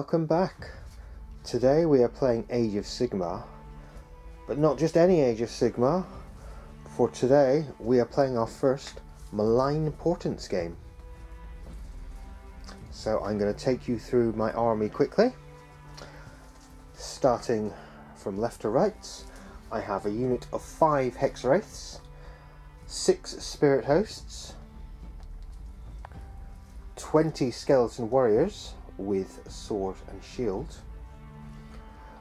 Welcome back. Today we are playing Age of Sigmar, but not just any Age of Sigmar. For today we are playing our first Malign Portents game. So I'm going to take you through my army quickly. Starting from left to right, I have a unit of 5 Hex Wraiths, 6 Spirit Hosts, 20 Skeleton Warriors with sword and shield,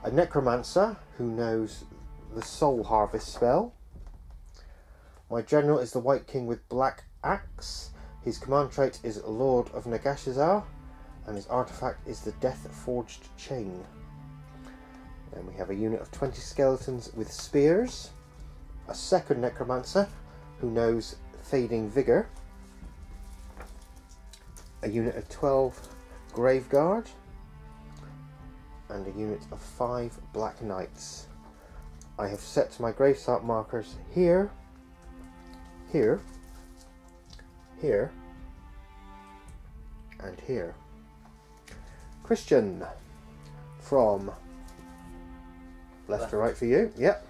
a Necromancer who knows the Soul Harvest spell. My general is the White King with Black Axe. His command trait is Lord of Nagash, and his artifact is the Death Forged Chain. Then we have a unit of 20 skeletons with spears, a second Necromancer who knows Fading Vigour, a unit of 12 Graveguard, and a unit of 5 Black Knights. I have set my gravesite markers here, here, here, and here. Christian, from left to right for you. Yep.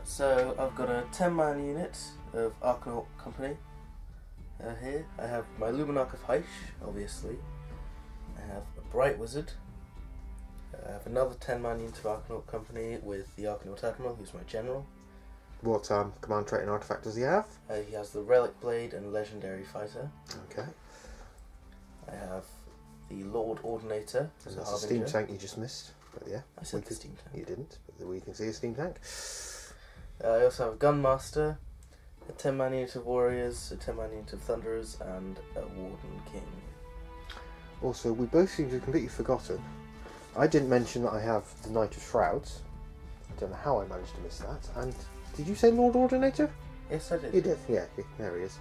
So I've got a 10-man unit of Arcanaut Company here. I have my Luminarch of Heish, obviously. I have a Bright Wizard. I have another 10-man unit of Arcanaut Company with the Arcanaut Admiral, who's my general. What command trait and artifact does he have? He has the Relic Blade and Legendary Fighter. Okay. I have the Lord Ordinator. And that's a steam tank you just missed. But yeah, I said the steam tank. You didn't, but we can see a steam tank. I also have a Gunmaster, a 10-man unit of Warriors, a 10-man unit of Thunderers, and a Warden King. Also, we both seem to have completely forgotten. I didn't mention that I have the Knight of Shrouds. I don't know how I managed to miss that. And did you say Lord Ordinator? Yes, I did. You did, yeah, there he is.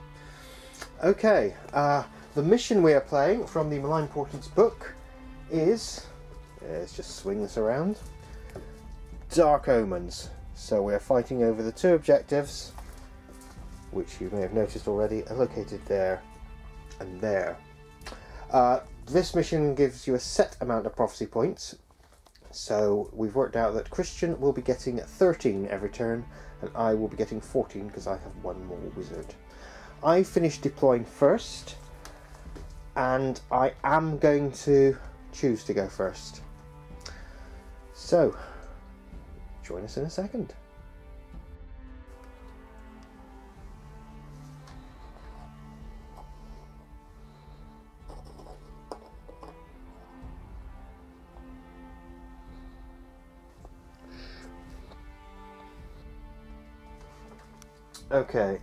Okay, the mission we are playing from the Malign Portents book is, let's just swing this around, Dark Omens. So we are fighting over the 2 objectives, which you may have noticed already, are located there and there. This mission gives you a set amount of prophecy points, so we've worked out that Christian will be getting 13 every turn, and I will be getting 14 because I have 1 more wizard. I finished deploying first, and I am going to choose to go first. So, join us in a second. Okay,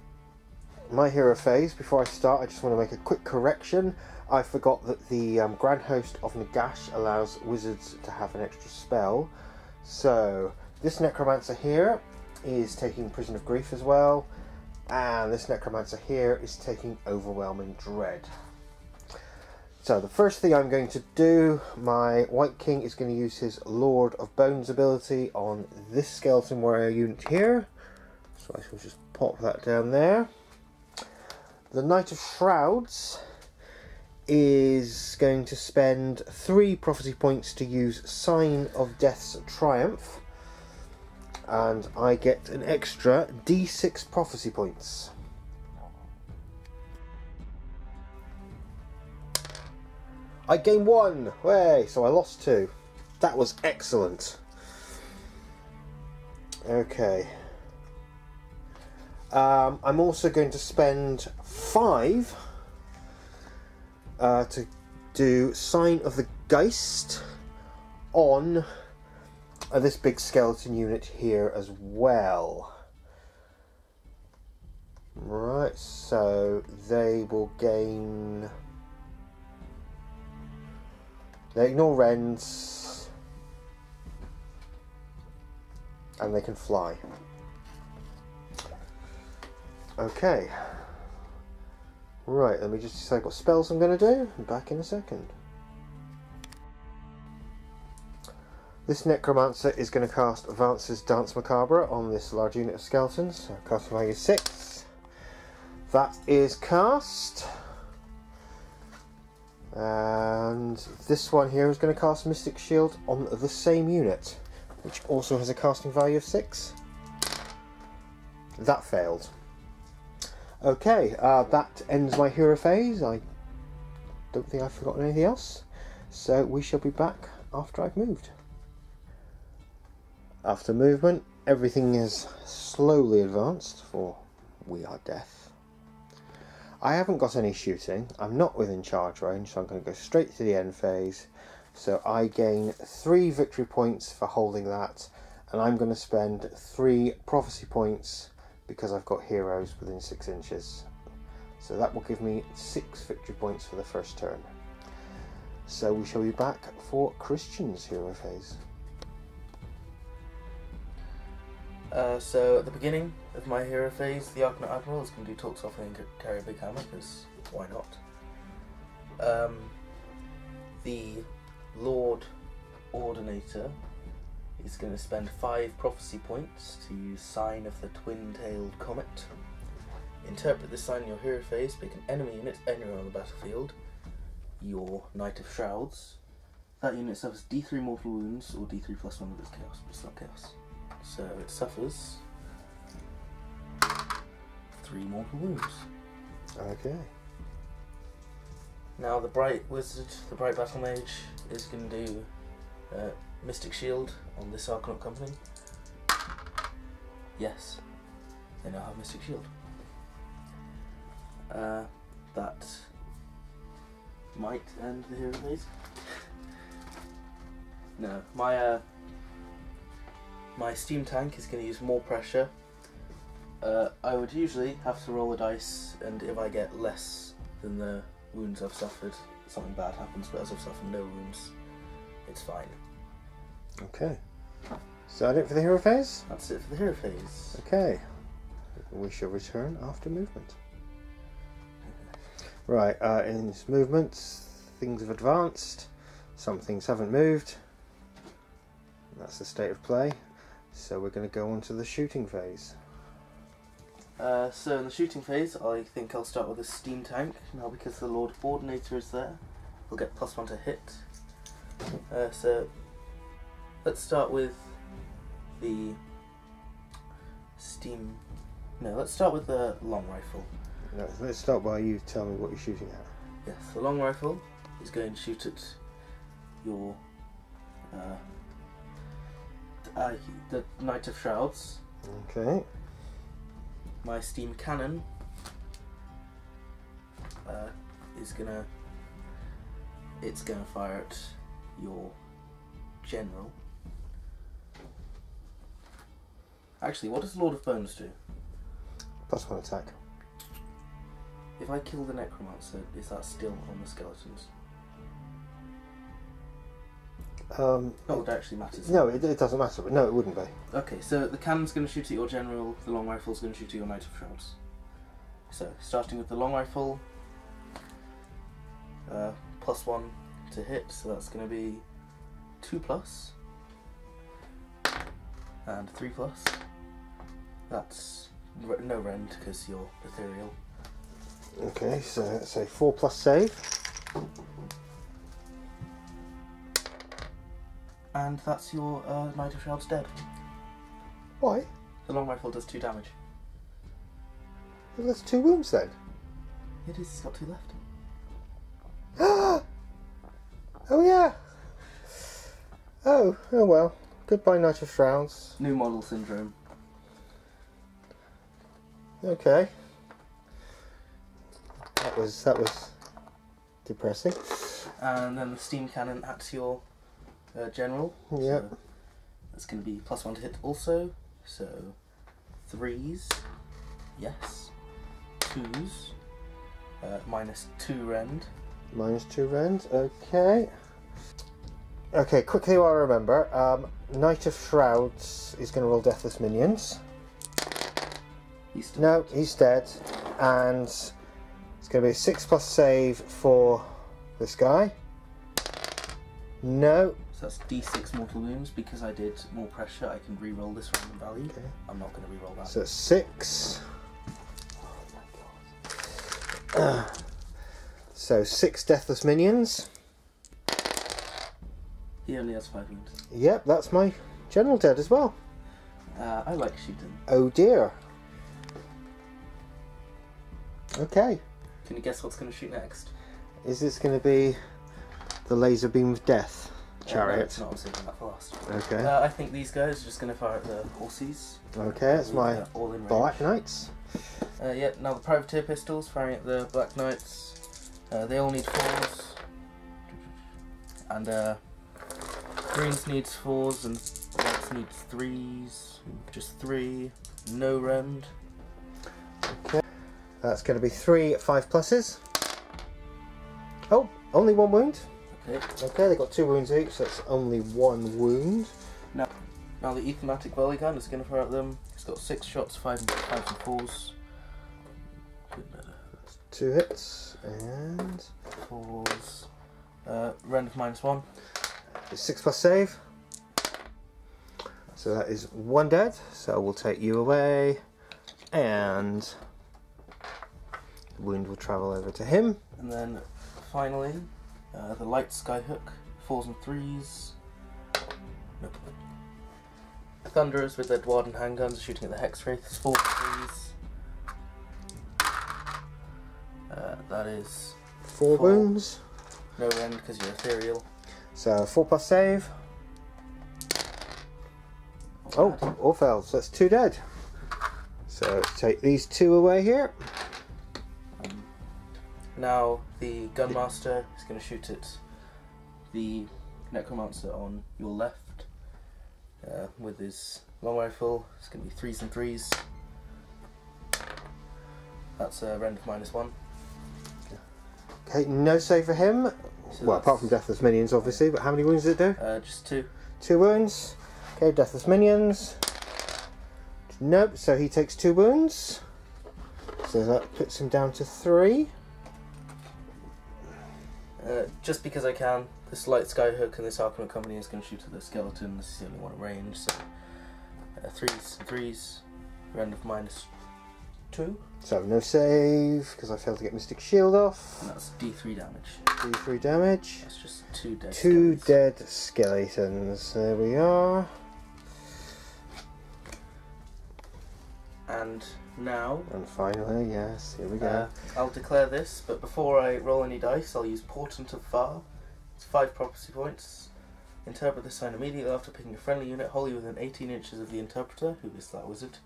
my hero phase. Before I start, I just want to make a quick correction. I forgot that the Grand Host of Nagash allows wizards to have an extra spell. So this Necromancer here is taking Prison of Grief as well, and this Necromancer here is taking Overwhelming Dread. So the first thing I'm going to do, my White King is going to use his Lord of Bones ability on this Skeleton Warrior unit here. So I shall just pop that down there. The Knight of Shrouds is going to spend 3 prophecy points to use Sign of Death's Triumph, and I get an extra D6 prophecy points. I gain 1! Way! So I lost 2. That was excellent. Okay. I'm also going to spend 5 to do Sign of the Geist on this big skeleton unit here as well. Right, so they will gain... They ignore rends, and they can fly. Okay. Right, let me just decide what spells I'm going to do. I'm back in a second. This Necromancer is going to cast Vance's Dance Macabre on this large unit of skeletons. So cast value is 6. That is cast. And this one here is going to cast Mystic Shield on the same unit, which also has a casting value of 6. That failed. Okay, that ends my hero phase. I don't think I've forgotten anything else. So we shall be back after I've moved. After movement, everything is slowly advanced, for we are death. I haven't got any shooting. I'm not within charge range, so I'm going to go straight to the end phase. So I gain 3 victory points for holding that, and I'm going to spend 3 prophecy points because I've got heroes within 6 inches. So that will give me 6 victory points for the first turn. So we shall be back for Christian's hero phase. So at the beginning of my hero phase, the Arcanite Admiral is going to do talk softly and carry a big hammer, because why not? The Lord Ordinator is going to spend 5 prophecy points to use Sign of the Twin-Tailed Comet. Interpret this sign in your hero phase, pick an enemy unit anywhere on the battlefield, your Knight of Shrouds. That unit suffers D3 mortal wounds, or D3 plus 1 with its chaos, but it's not chaos. So it suffers 3 mortal wounds. Okay. Now the Bright Wizard, the Bright Battle Mage, is going to do Mystic Shield on this Arcanite Company. Yes, they now have Mystic Shield. That might end the hero phase. No, my steam tank is going to use more pressure. I would usually have to roll a dice, and if I get less than the wounds I've suffered, something bad happens, but as I've suffered no wounds, it's fine. Okay. So that's it for the hero phase? That's it for the hero phase. Okay. We shall return after movement. Right, in this movement, things have advanced, some things haven't moved. That's the state of play. So we're going to go on to the shooting phase. So in the shooting phase, I think I'll start with a steam tank. Now because the Lord Ordinator is there, we'll get +1 to hit. So let's start with the steam... No, let's start with the long rifle. No, let's start by you tell me what you're shooting at. Yes, the long rifle is going to shoot at your... the Knight of Shrouds. Okay. My steam cannon is gonna fire at your general. Actually, what does Lord of Bones do? +1 attack. If I kill the Necromancer, is that still on the skeletons? Oh, it actually matters. No, it doesn't matter, but no, it wouldn't be. Okay, so the cannon's going to shoot at your general, the long rifle's going to shoot at your Knight of Shrouds. So, starting with the long rifle, +1 to hit, so that's going to be 2+, and 3+. That's no rend, because you're ethereal. Okay, so let's say 4+ save. And that's your Knight of Shrouds dead. Why? The long rifle does 2 damage. Well, that's 2 wounds then. It is, it's got 2 left. Oh yeah. Oh well. Goodbye, Knight of Shrouds. New model syndrome. Okay. That was depressing. And then the steam cannon at your general. Yep. So that's going to be +1 to hit also. So 3s, yes. 2s, -2 rend. -2 rend. Okay. Okay. Quickly, while I remember, Knight of Shrouds is going to roll Deathless Minions. He's still No, dead. he's dead, and it's going to be a 6+ save for this guy. No. So that's D6 mortal wounds. Because I did more pressure, I can re-roll this random value. Okay. I'm not going to re-roll that. So it's 6. Oh my god. So 6 deathless minions. He only has 5 wounds. Yep, that's my general dead as well. I like shooting. Oh dear. Okay. Can you guess what's going to shoot next? Is this going to be the laser beam of death chariot? No, it's not. I'm saving that for last. Okay. I think these guys are just going to fire at the horses. Okay, that's my all in range. Black Knights. Yeah, now the privateer pistols firing at the Black Knights. They all need 4s. And greens needs 4s and whites needs 3s. Just 3. No rend. Okay. That's going to be 3 5+s. Oh, only 1 wound. Okay. Okay, they got 2 wounds each, so that's only 1 wound. Now the Ethematic Volley Gun is going to fire at them. It's got 6 shots, 5 and 4s. 2 hits and 4s. Rend of -1. 6+ save. So that is 1 dead. So we'll take you away, and the wound will travel over to him. And then finally, the Light Skyhook, 4s and 3s. Nope. Thunderers with their Dwarden handguns shooting at the Hex Wraiths, 4 and 3s. That is 4 wounds. No rend because you're ethereal. So 4+ save. Oh, all failed. So that's 2 dead. So let's take these 2 away here. Now the Gunmaster is going to shoot at the Necromancer on your left with his long rifle. It's going to be 3s and 3s. That's a rend of -1. Okay, no save for him. So well, apart from deathless minions, obviously. But how many wounds did it do? Just 2. 2 wounds. Okay, deathless minions. Nope. So he takes 2 wounds. So that puts him down to 3. Just because I can, this Light Skyhook and this Arcanum Company is going to shoot at the skeleton. This is the only one at range, so 3s and 3s, rend of -2. So no save because I failed to get Mystic Shield off. And that's D3 damage. D3 damage. That's just 2 dead. 2 skeletons. dead skeletons. There we are. And now, And finally, yes, here we go. I'll declare this, but before I roll any dice, I'll use Portent of Far. It's 5 prophecy points. Interpret this sign immediately after picking a friendly unit wholly within 18 inches of the interpreter, who is that wizard,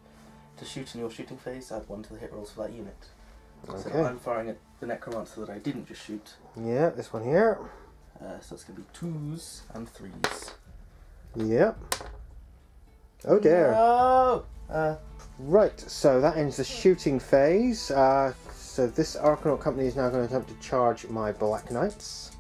to shoot in your shooting phase. Add 1 to the hit rolls for that unit. Okay. So I'm firing at the Necromancer that I didn't just shoot. Yeah, this one here. So it's going to be 2s and 3s. Yep. Oh dear. No! Right, so that ends the shooting phase. So this Arcanaut Company is now going to attempt to charge my Black Knights.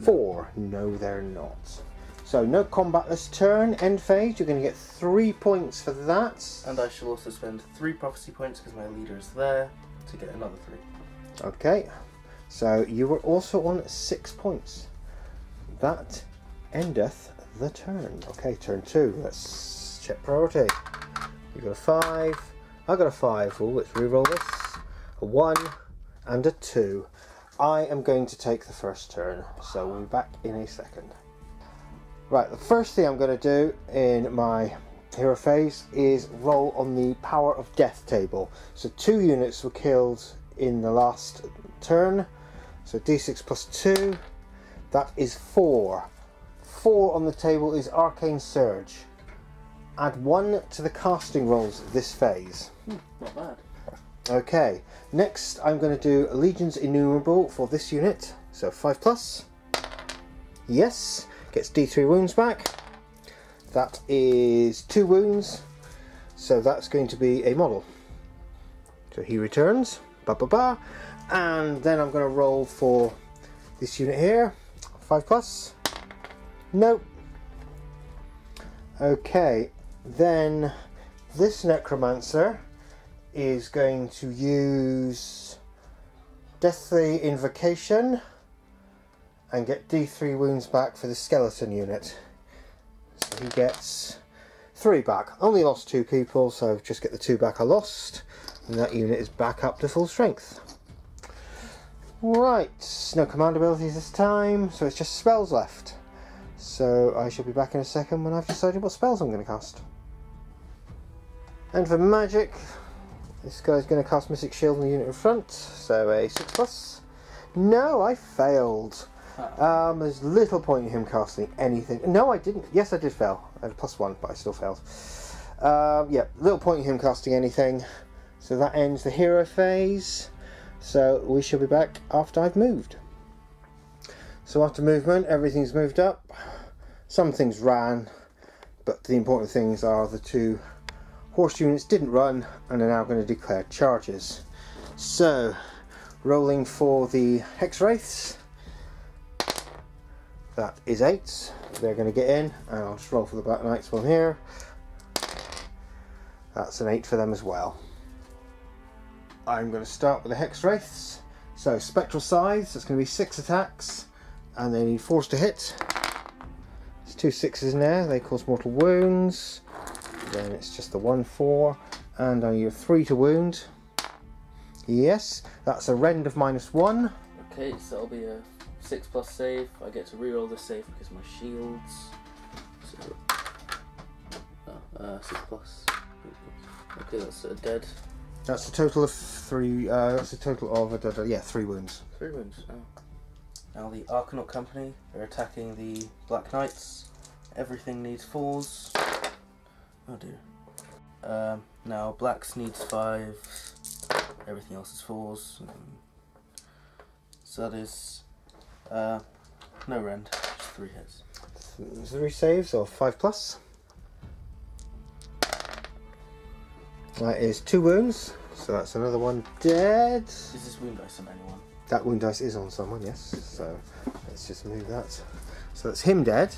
4. No, they're not. So no combat this turn. End phase. You're going to get 3 points for that. And I shall also spend 3 prophecy points because my leader is there to get another 3. Okay. So you were also on 6 points. That endeth the turn. Okay, turn 2. Let's check priority. You got a 5. I got a 5. Oh, let's re-roll this. A 1 and a 2. I am going to take the first turn, so we'll be back in a second. Right, the first thing I'm going to do in my hero phase is roll on the Power of Death table. So 2 units were killed in the last turn. So d6 plus 2. That is 4. 4 on the table is Arcane Surge. Add 1 to the casting rolls this phase. Not bad. Okay, next I'm going to do Legions Innumerable for this unit. So 5+. Yes, gets D3 wounds back. That is 2 wounds. So that's going to be a model. So he returns. Ba ba ba. And then I'm going to roll for this unit here. 5+. Nope. Okay, then this Necromancer is going to use Deathly Invocation and get D3 wounds back for the skeleton unit. So he gets 3 back. Only lost 2 people, so just get the 2 back I lost, and that unit is back up to full strength. Right, no command abilities this time, so it's just spells left. So I shall be back in a second when I've decided what spells I'm going to cast. And for magic, this guy's going to cast Mystic Shield on the unit in front, so a 6+. No, I failed. There's little point in him casting anything. No, I didn't. Yes, I did fail. I had a +1, but I still failed. Yeah, little point in him casting anything. So that ends the hero phase. So we shall be back after I've moved. So after movement, everything's moved up. Some things ran, but the important things are the 2 horse units didn't run and are now going to declare charges. So, rolling for the Hex Wraiths. That is 8. They're going to get in, and I'll just roll for the Black Knights one here. That's an 8 for them as well. I'm going to start with the Hex Wraiths. So, Spectral Scythes, that's going to be 6 attacks, and they need 4s to hit. There's 2 6s in there, they cause mortal wounds. Then it's just the 1/4, and I need a 3 to wound. Yes, that's a rend of -1. Okay, so that'll be a 6+ save. I get to reroll this save because of my shields. So, 6+. Okay, that's a dead. That's a total of 3. That's a total of yeah, 3 wounds. 3 wounds. Oh. Now the Arcanaut Company are attacking the Black Knights. Everything needs 4s. Oh dear. Now Blacks needs 5s. Everything else is 4s. So that is no rend, just 3 hits. 3 saves or 5+. That is 2 wounds, so that's another one dead. Is this wound dice on anyone? That wound dice is on someone, yes. So let's just move that. So that's him dead.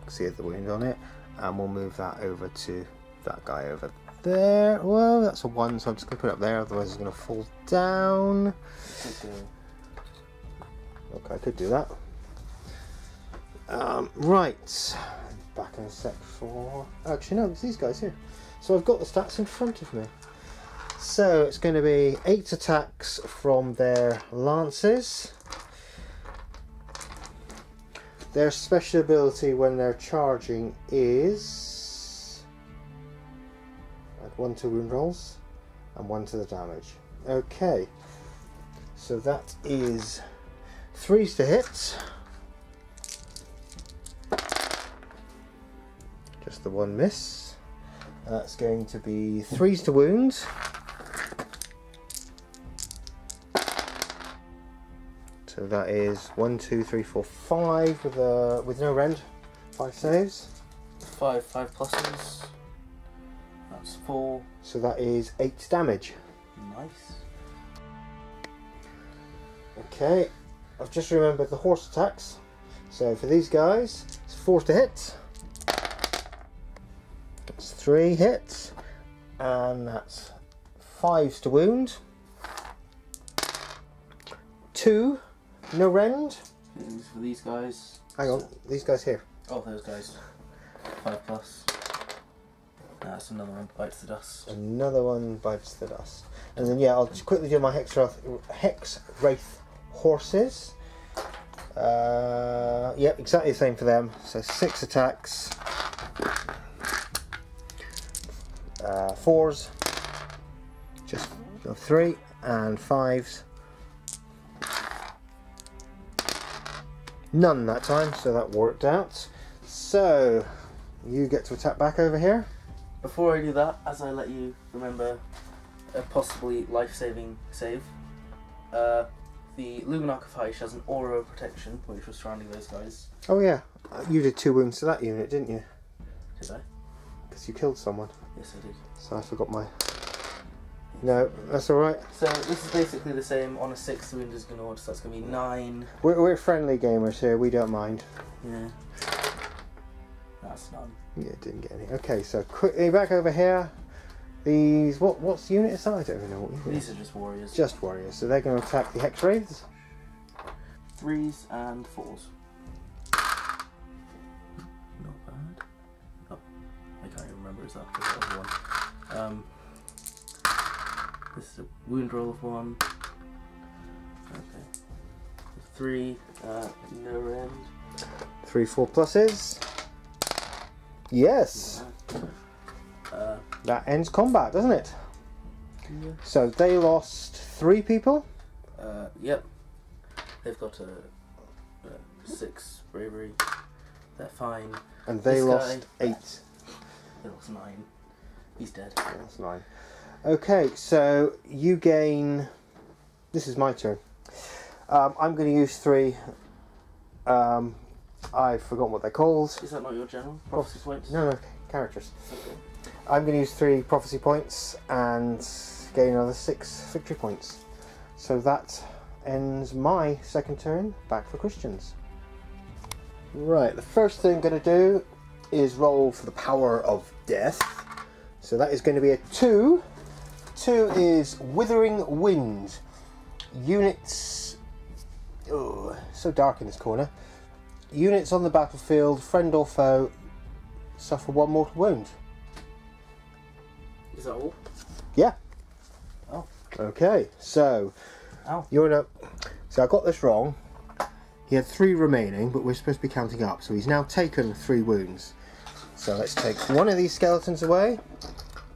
See the wound on it, and we'll move that over to that guy over there. Well, that's a 1, so I'm just going to put it up there, otherwise it's going to fall down. Okay, I could do that. Right, back in a sec for... Actually no, it's these guys here. So I've got the stats in front of me. So it's going to be 8 attacks from their lances. Their special ability when they're charging is... add 1 to wound rolls and 1 to the damage. Okay, so that is 3s to hit. Just the 1 miss. That's going to be 3s to wound. So that is 1, 2, 3, 4, 5 with no rend. 5 saves. 5 5+. That's 4. So that is 8 damage. Nice. Okay, I've just remembered the horse attacks. So for these guys, it's 4 to hit. That's 3 hits, and that's 5s to wound. 2, no rend. For these guys. Hang on, these guys here. Oh, those guys. 5+. That's another one bites the dust. Another one bites the dust. And then yeah, I'll just quickly do my Hex Wraith horses. Yep, exactly the same for them. So 6 attacks. 4s, just 3 and 5s. None that time, so that worked out. So you get to attack back over here. Before I do that, as I let you remember a possibly life-saving save, the Luminarch of Hysh has an aura of protection which was surrounding those guys. Oh yeah, you did 2 wounds to that unit, didn't you? Did I? Because you killed someone. Yes, I did. So I forgot my... No, that's alright. So this is basically the same on a 6th wound as Gnord, so that's going to be 9. We're friendly gamers here, we don't mind. Yeah. That's none. Yeah, didn't get any. Okay, so quickly back over here. These, what's the unit is that? I don't even know what unit. These are just warriors. Just warriors, so they're going to attack the Hex Wraiths. 3s and 4s. Not bad. Oh, I can't even remember exactly the other one. This is a wound roll of 1. Okay. 3 no end. 3 4 pluses. Yes. That ends combat, doesn't it? Yeah. So they lost 3 people. Yep. They've got a 6 bravery. They're fine. And they This lost guy, 8. They lost 9. He's dead. That's 9. Okay, so you gain. This is my turn. I'm going to use 3. I've forgotten what they're called. Is that not your general? Prophecy points? No, characters. Okay. I'm going to use 3 prophecy points and gain another 6 victory points. So that ends my second turn. Back for Christians. Right, the first thing I'm going to do is roll for the power of death. So that is going to be a 2. 2 is Withering Wind. Units. Oh, so dark in this corner. Units on the battlefield, friend or foe, suffer 1 mortal wound. Is that all? Yeah. Oh. Okay, so Ow. you're in a. So I got this wrong. He had 3 remaining, but we're supposed to be counting up. So he's now taken 3 wounds. So let's take one of these skeletons away,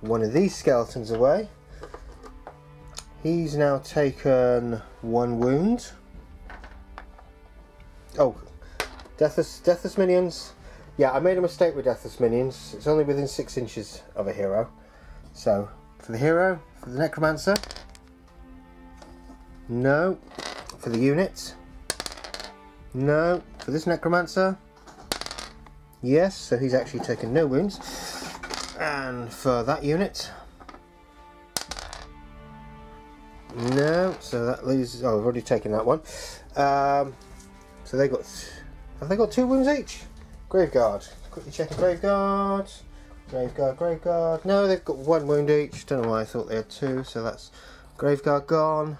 one of these skeletons away. He's now taken 1 wound. Oh, Deathless Minions. Yeah, I made a mistake with Deathless Minions. It's only within 6 inches of a hero. So, for the hero, for the Necromancer. No. For the unit. No. For this Necromancer. Yes, so he's actually taken no wounds. And for that unit. No, so that leaves. Oh, I've already taken that one. So they got. Have they got 2 wounds each? Graveguard. Quickly checking Graveguard. Graveguard. No, they've got 1 wound each. Don't know why I thought they had 2. So that's Graveguard gone.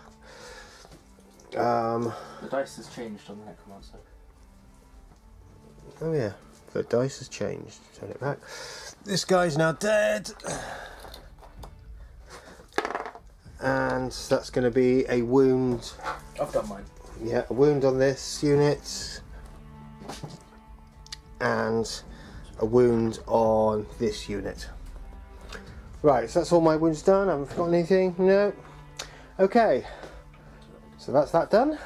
The dice has changed on the Necromancer. Oh yeah, the dice has changed. Turn it back. This guy's now dead. And that's going to be a wound. I've done mine. Yeah, a wound on this unit. And a wound on this unit. Right, so that's all my wounds done. I haven't forgotten anything. No. Okay. So that's that done.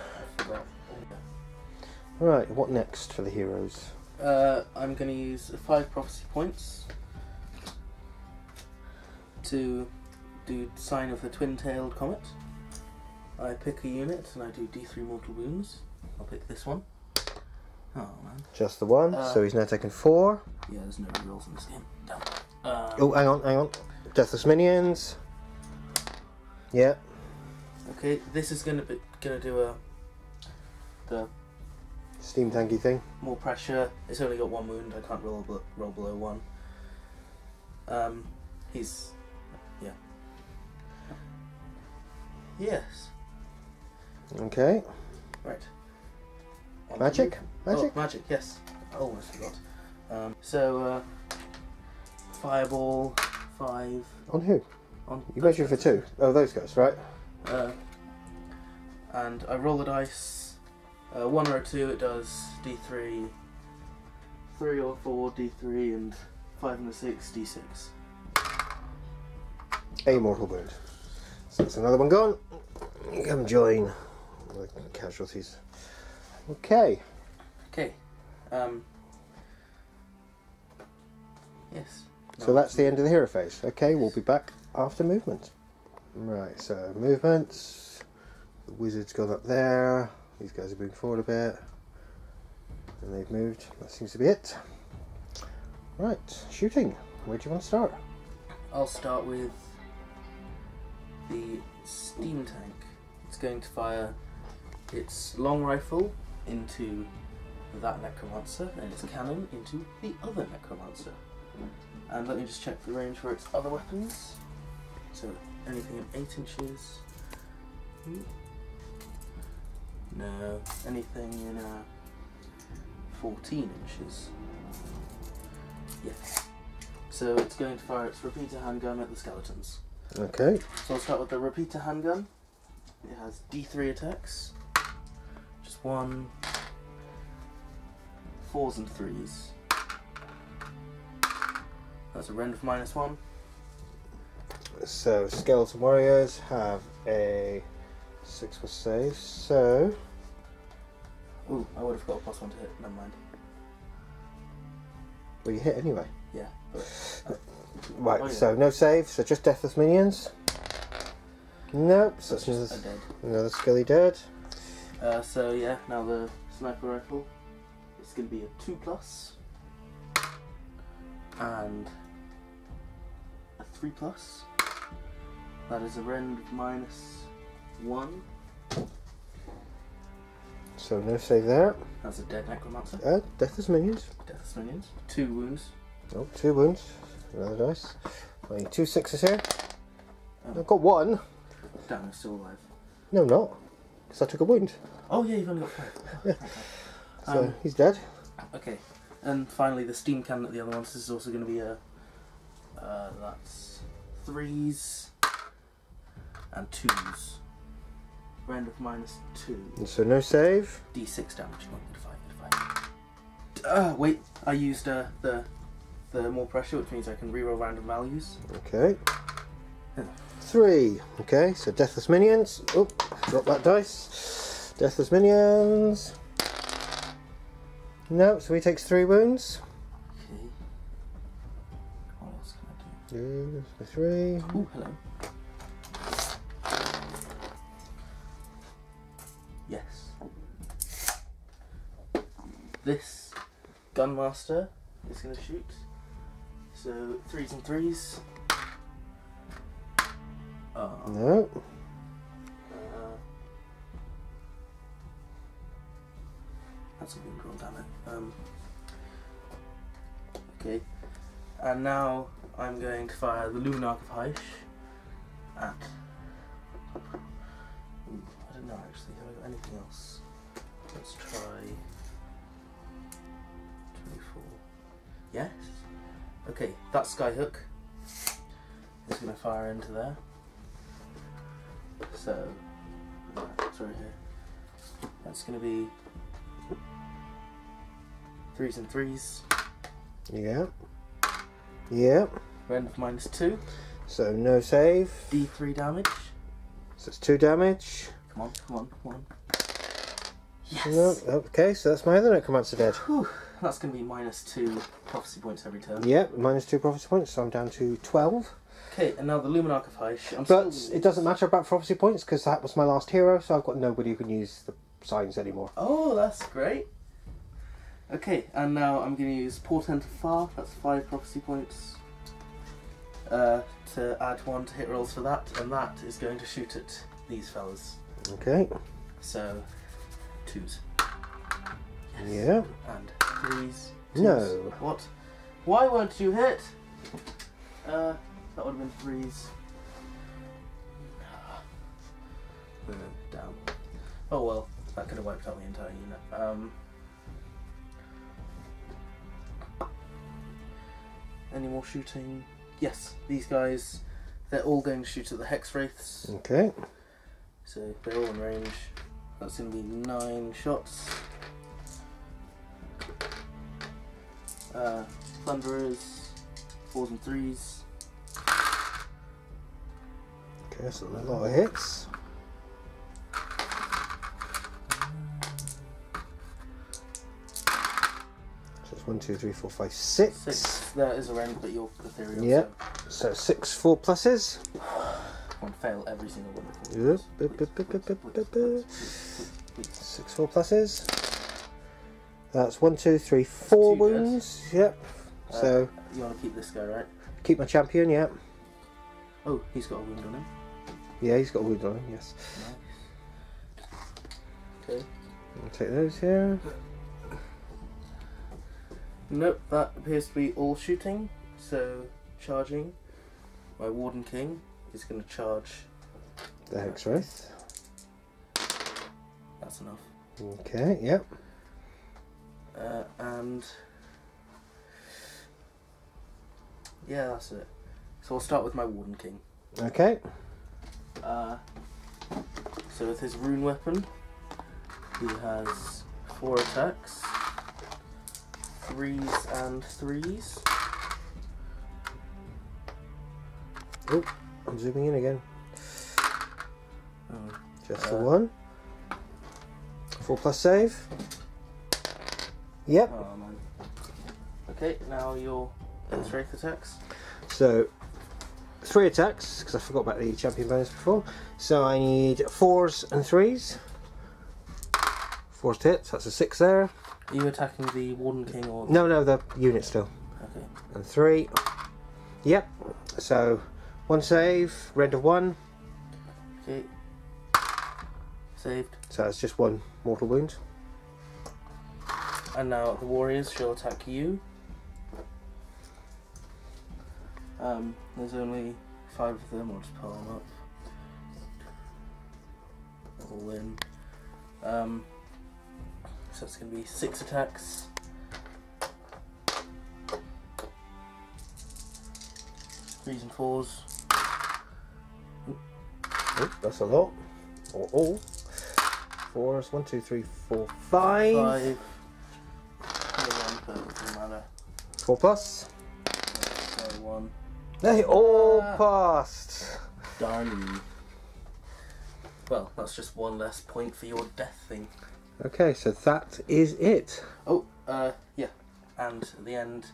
Right, what next for the heroes? I'm going to use 5 prophecy points to do Sign of the Twin-Tailed Comet. I pick a unit and I do D3 mortal wounds. I'll pick this one. Oh man. Just the one, so he's now taken 4. Yeah, there's no rerolls in this game. Damn. Oh, hang on. Deathless Minions. Yeah. Okay, this is gonna do the Steam tanky thing. more pressure. It's only got 1 wound. I can't roll below 1. He's yeah. Yes. Okay. Right. Magic? Magic? Oh, magic, yes. I almost forgot. Fireball, 5. On who? On You measured for 2. Oh, those guys, right? And I roll the dice. 1 or a 2, it does D3. 3 or 4, D3, and 5 and a 6, D6. A mortal wound. So that's another one gone. Come join the casualties. Okay. Okay. Yes. So that's the end of the hero phase. Okay, we'll be back after movement. Right, so movements. The wizard's gone up there. These guys are moving forward a bit. And they've moved. That seems to be it. Right, shooting. Where do you want to start? I'll start with the steam tank. It's going to fire its long rifle into that necromancer and its cannon into the other necromancer. And let me just check the range for its other weapons. So anything in 8 inches. No, anything in 14 inches. Yes. So it's going to fire its repeater handgun at the skeletons. Okay. So I'll start with the repeater handgun. It has D3 attacks. Just 1, 4s and 3s. That's a rend of -1. So skeleton warriors have a 6+ save, so Ooh, I would have got a +1 to hit, never mind. well, you hit anyway. Yeah, but Right, oh, yeah. so no save, so just deathless minions. Nope, so that's that's just a dead. another skilly dead. So yeah, now the sniper rifle is going to be a 2+, and a 3+. That is a rend of -1. So no save there. That's a dead necromancer. Deathless minions. Death's minions. 2 wounds. Oh, 2 wounds. Another dice. I need 2 6s here. Oh. I've got 1. Damn, I'm still alive. No, I'm not. Because I took a wound. Oh yeah, you've only got 5. Yeah. So he's dead. Okay, and finally the steam cannon at the other ones. This is also going to be a that's 3s and 2s. Rend of -2. And so no save. D6 damage. Not -5. Wait, I used the more pressure, which means I can reroll random values. Okay. 3. Okay, so deathless minions. Oh, drop that dice. Deathless minions. No, so he takes 3 wounds. Okay. What else can I do? 2, 3. Oh, hello. Yes. This gunmaster is going to shoot. So 3s and 3s. No. That's a wound roll, damn it. Okay. And now I'm going to fire the Luminarch of Hysh at... Ooh, I don't know actually, have I got anything else? Let's try... 24. Yes? Okay, that Skyhook is going to fire into there. So, it's right here. That's going to be 3s and 3s. Yeah. Yeah. Rend of -2. So no save. D3 damage. So it's 2 damage. Come on, come on, come on. Yes! No. Okay, so that's my other necromancer dead. Whew. That's going to be -2 prophecy points every turn. Yeah, -2 prophecy points, so I'm down to 12. Okay, and now the Luminarch of Hysh. But it doesn't matter about prophecy points because that was my last hero, so I've got nobody who can use the signs anymore. Oh, that's great. Okay, and now I'm going to use Portent of Far. That's 5 prophecy points. To add 1 to hit rolls for that, and that is going to shoot at these fellas. Okay. So, 2s. Yes. Yeah. And 3s. 2s. No. What? Why weren't you hit? That would have been 3s. Damn. Oh well, that could have wiped out the entire unit. Any more shooting? Yes, these guys, they're all going to shoot at the Hex Wraiths. Okay. So they're all in range. That's going to be 9 shots. Thunderers, 4s and 3s. Okay, so a lot of hits. So it's 1, 2, 3, 4, 5, 6. 6. There is a rend, but you're ethereal. Yep. So 6 4 pluses. One fail every single one. Yep. 6 4 pluses. That's 1, 2, 3, 4 2 wounds. Yep. So you want to keep this guy, right? keep my champion. Yep. Oh, he's got a wound on him. Yeah, he's got a wound on him. Yes. Nice. Okay. I'll take those here. Nope, that appears to be all shooting. So charging. My Warden King is going to charge The Hex Wraith. That's enough. Okay. Yep. And yeah, that's it. So I'll start with my Warden King. Okay. So with his rune weapon, He has 4 attacks, 3s and 3s. Oh, I'm zooming in again. Oh, Just the one. 4+ save. Yep. oh man. Okay, now your strength attacks. So 3 attacks, because I forgot about the champion bonus before. So I need 4s and 3s. 4's hits, that's a 6 there. Are you attacking the Warden King or... No, the unit still. Okay. And 3. Yep. So 1 save, rend of 1. Okay. Saved. So that's just 1 mortal wound. And now the warriors shall attack you. There's only 5 of them, I'll just pile them up. All in. So it's going to be 6 attacks. 3s and 4s. Oh, that's a lot. Oh. 4s, 1, 2, 3, 4, 5. 5. Doesn't matter. 4+. So 1. They all passed. Darn you. Well, that's just 1 less point for your death thing. Okay, so that is it. Oh, yeah. And at the end,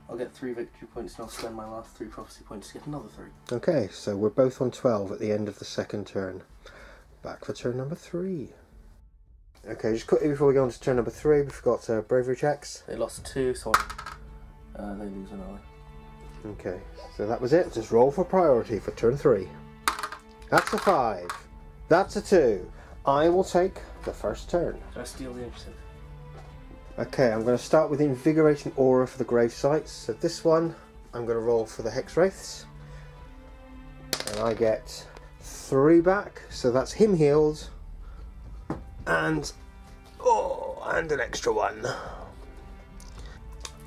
I'll get 3 victory points and I'll spend my last 3 prophecy points to get another 3. Okay, so we're both on 12 at the end of the second turn. Back for turn number 3. Okay, just quickly before we go on to turn number 3, we forgot bravery checks. They lost 2, so they lose another. Okay, so that was it. Just roll for priority for turn 3. That's a 5. That's a 2. I will take the first turn. Did I steal the initiative? Okay, I'm going to start with Invigorating Aura for the grave sites. So this one, I'm going to roll for the Hex Wraiths. And I get 3 back, so that's him healed. And an extra 1.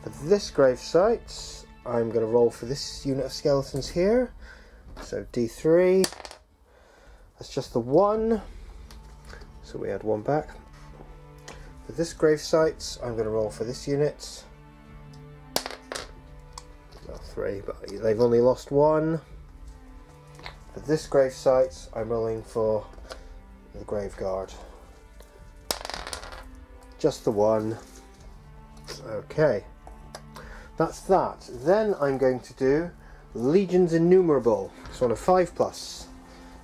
For this grave site, I'm going to roll for this unit of skeletons here. So D3. That's just the 1. So we add 1 back. For this grave site, I'm going to roll for this unit. Well, 3, but they've only lost 1. For this grave site, I'm rolling for the Grave Guard. Just the 1. Okay. That's that. Then I'm going to do Legions Innumerable. So on a 5+.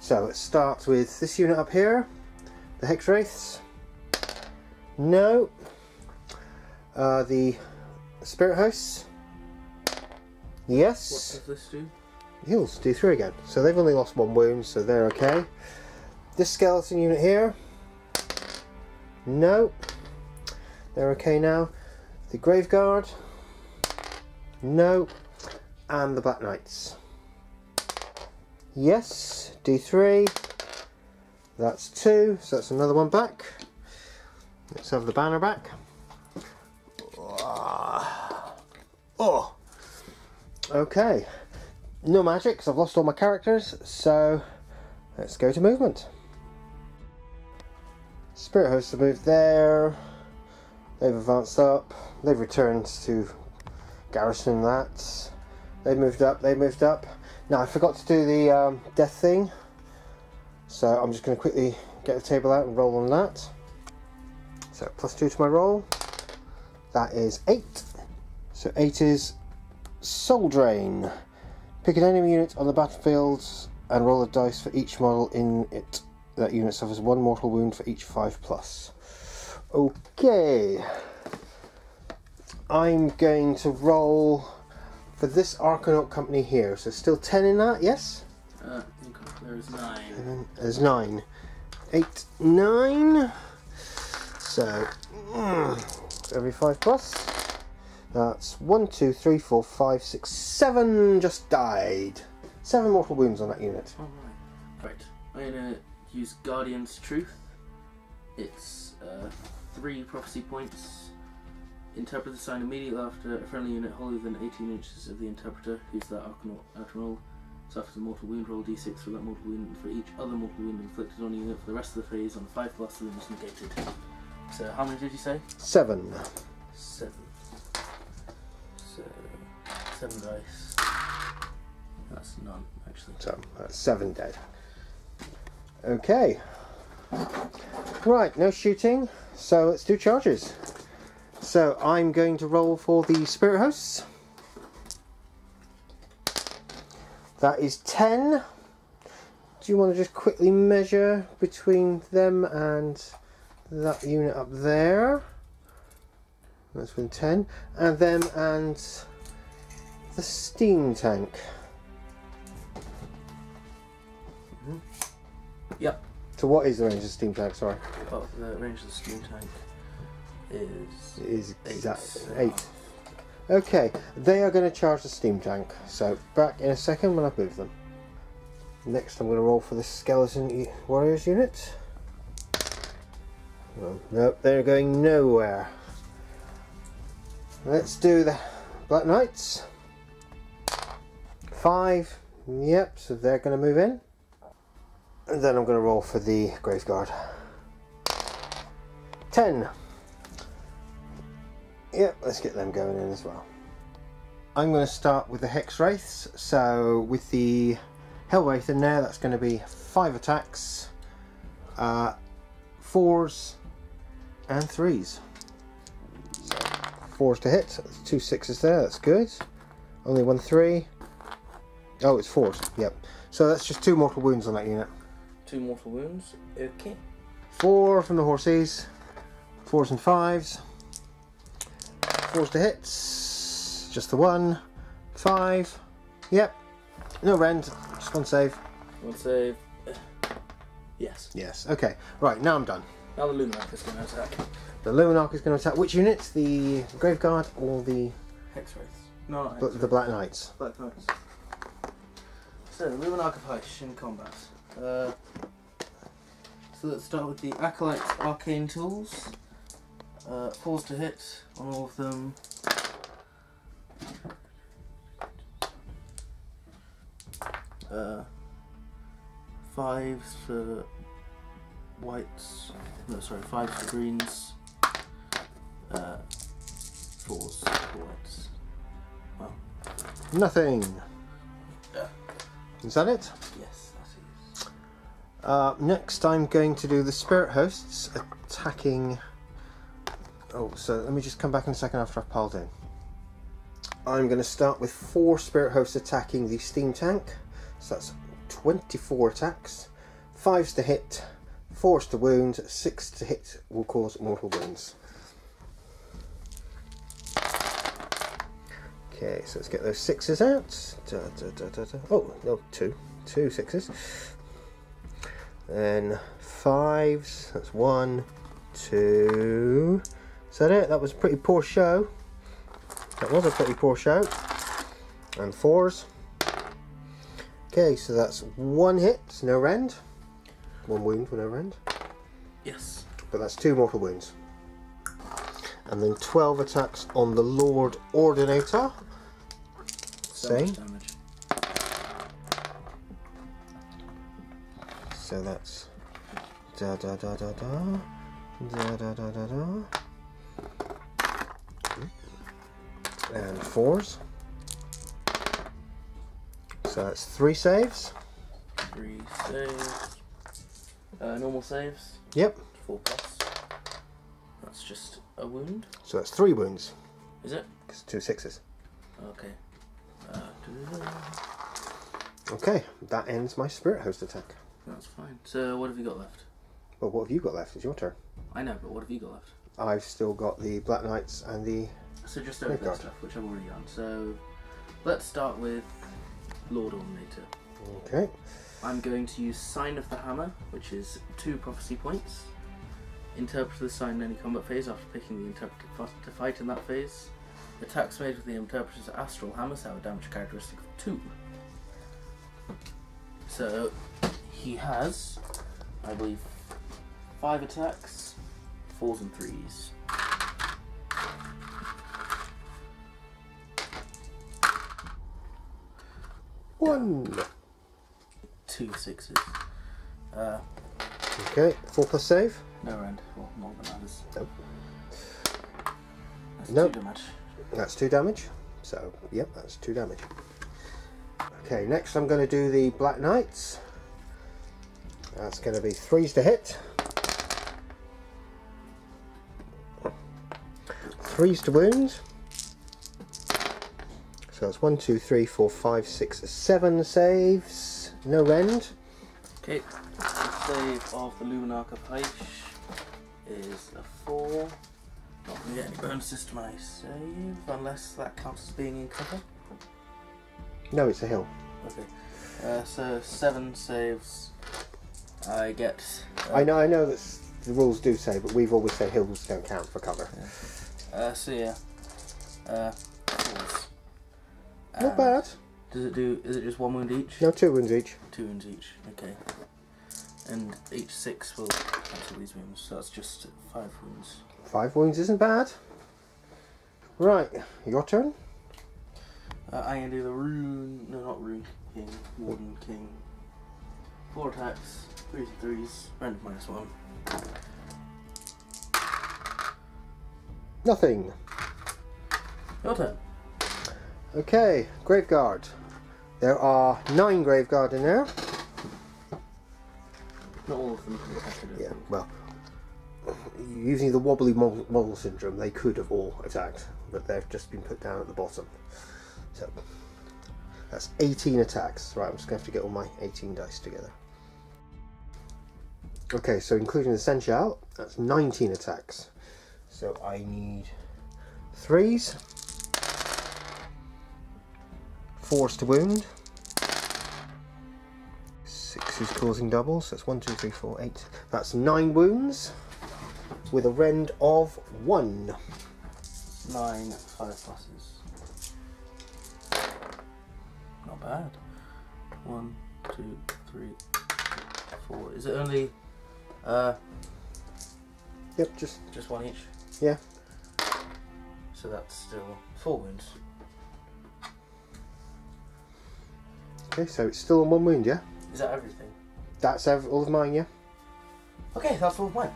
So it starts with this unit up here. The Hex Wraiths. No. The Spirit Hosts. Yes. What does this do? Heals, D3 again. So they've only lost 1 wound, so they're okay. This skeleton unit here. No. They're okay now. The Grave Guard. No. And the Black Knights. Yes. D3. That's 2, so that's another 1 back. Let's have the banner back. Oh. Okay. No magic, because I've lost all my characters, so let's go to movement. Spirit Hosts have moved there. They've advanced up. They've returned to garrison that. They've moved up. They've moved up. Now I forgot to do the death thing, so I'm just going to quickly get the table out and roll on that. So +2 to my roll. That is 8. So 8 is Soul Drain. Pick an enemy unit on the battlefield and roll a dice for each model in it. That unit suffers 1 mortal wound for each 5+. Okay. I'm going to roll for this Arcanaut company here. So still 10 in that, yes? I think there's 9. And then there's 9. 8, 9. So every 5+. That's 1, 2, 3, 4, 5, 6, 7 just died. 7 mortal wounds on that unit. Alright. Right. I'm going to use Guardian's Truth. It's 3 prophecy points. Interpret the sign immediately after a friendly unit wholly within 18 inches of the interpreter, who's that Arcanaut roll. Suffers a mortal wound, roll d6 for that mortal wound, and for each other mortal wound inflicted on a unit for the rest of the phase on a 5+, then is negated. So how many did you say? 7. 7. So 7 dice. That's none, actually. So that's 7 dead. Okay. Right, no shooting. So let's do charges. So I'm going to roll for the spirit hosts. That is 10. Do you want to just quickly measure between them and that unit up there? That's been 10. And them and the steam tank. Yep. So what is the range of the steam tank? Sorry. Oh, the range of the steam tank is exactly 8. Okay, they are going to charge the steam tank. So back in a second when I move them. Next, I'm going to roll for the skeleton warriors unit. Oh, nope, they're going nowhere. Let's do the Black Knights. 5. Yep, so they're going to move in. And then I'm going to roll for the Graveguard. 10. Yep, let's get them going in as well. I'm going to start with the Hex Wraiths. So with the Hellwraith in there, that's going to be 5 attacks, 4s and 3s. So 4s to hit, 2 6s there, that's good. Only 1 3. Oh, it's 4s, yep. So that's just 2 mortal wounds on that unit. 2 mortal wounds, okay. 4 from the horses, 4s and 5s. 4s to hit, just the 1. 5, yep. No rend, just 1 save. 1 save. Yes. Yes, okay. Right, now I'm done. Now the Luminarch is going to attack. The Luminarch is going to attack which unit? The Graveguard or the Hex Wraiths. No, not the Black Knights? Black Knights. So, Luminarch of Heish in combat. So let's start with the Acolyte's Arcane Tools. 4s to hit on all of them. Fives for whites. No, sorry, 5s for greens. 4s for whites. Wow. Nothing. Is that it? Yes, that is. Next I'm going to do the Spirit Hosts attacking... Oh, so let me just come back in a second after I've piled in. I'm going to start with 4 Spirit Hosts attacking the Steam Tank. So that's 24 attacks. 5s to hit, 4s to wound, 6 to hit will cause mortal wounds. Okay, so let's get those 6s out. Oh, no, 2 6s. Then 5s, that's 1, 2. Is that it? That was a pretty poor show. That was a pretty poor show. And 4s. Okay, so that's 1 hit, no rend. 1 wound with no rend. Yes. But that's 2 mortal wounds. And then 12 attacks on the Lord Ordinator. Same. Damage. So that's da da da da da da da da da da. And 4s. So that's 3 saves. 3 saves. Normal saves. Yep. 4 plus. That's just a wound. So that's 3 wounds. Is it? Because 2 6s. Okay. Okay, that ends my Spirit Host attack. That's fine. So what have you got left? Well, what have you got left? It's your turn. I know, but what have you got left? I've still got the Black Knights and the... So just over that stuff, which I've already done. So let's start with Lord Ordinator. Okay. I'm going to use Sign of the Hammer, which is 2 prophecy points. Interpret the sign in any combat phase after picking the interpreter to fight in that phase. Attacks made with the interpreter's astral hammers have a damage characteristic of 2. So he has, I believe, 5 attacks, 4s and 3s. One. 2 6s. Okay, 4+ save. No rend. Well, not that matters. Nope. That's Nope. 2 damage. That's 2 damage. So, yep, that's 2 damage. Okay, next I'm going to do the Black Knights. That's going to be 3s to hit. 3s to wound. So that's 1, 2, 3, 4, 5, 6, 7 saves. No rend. Okay, the save of the Luminarch of Heish is a 4. Not going to get any bonuses to my save unless that counts as being in cover. No, it's a hill. Okay, so 7 saves. I get. I know that the rules do say, but we've always said hills don't count for cover. Yeah. So yeah, 4s. Not bad. Does it do? Is it just 1 wound each? No, 2 wounds each. 2 wounds each. Okay. And each 6 will cancel these wounds, so that's just 5 wounds. 5 wounds isn't bad. Right, your turn. I'm gonna do the rune. No, not rune king. Warden king. 4 attacks. 3s and 3s. Rend -1. Nothing. Your turn. Okay, Graveguard. There are 9 Graveguard in there. Not all of them can attack it. Yeah, well, using the wobbly model syndrome, they could have all attacked, but they've just been put down at the bottom. So, that's 18 attacks. Right, I'm just going to have to get all my 18 dice together. Okay, so including the Sensual, that's 19 attacks. So I need 3s, 4s to wound, 6s causing doubles, so that's 1, 2, 3, 4, 8. That's 9 wounds with a rend of 1. 9 5 pluses. Not bad. 1, 2, 3, 4. Is it only Yep, just 1 each? yeah. So that's still 4 wounds. Okay, so it's still on 1 wound, yeah? Is that everything? That's all of mine, yeah? Okay, that's all of mine.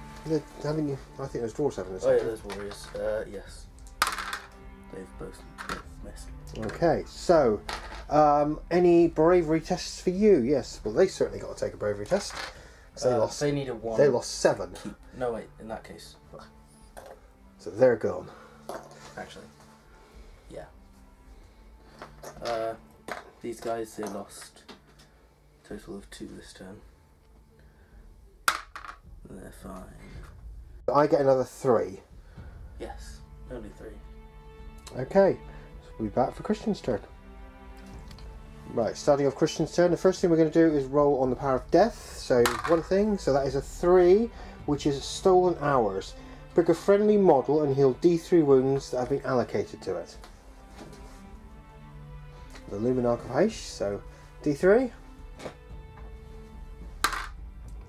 Haven't you? I think those dwarves haven't. Oh yeah, those warriors. Yes. They've both missed. Okay, so any bravery tests for you? Yes. Well, they certainly got to take a bravery test. They need a 1. They lost 7. No, wait. In that case. So they're gone. Actually. Yeah. These guys, they lost a total of 2 this turn. They're fine. I get another 3. Yes, only 3. Okay, so we'll be back for Christian's turn. Right, starting off Christian's turn, the first thing we're going to do is roll on the power of death. So one thing, so that is a 3, which is stolen hours. Pick a friendly model and heal D3 wounds that have been allocated to it. The Luminarch of Heish, so D3.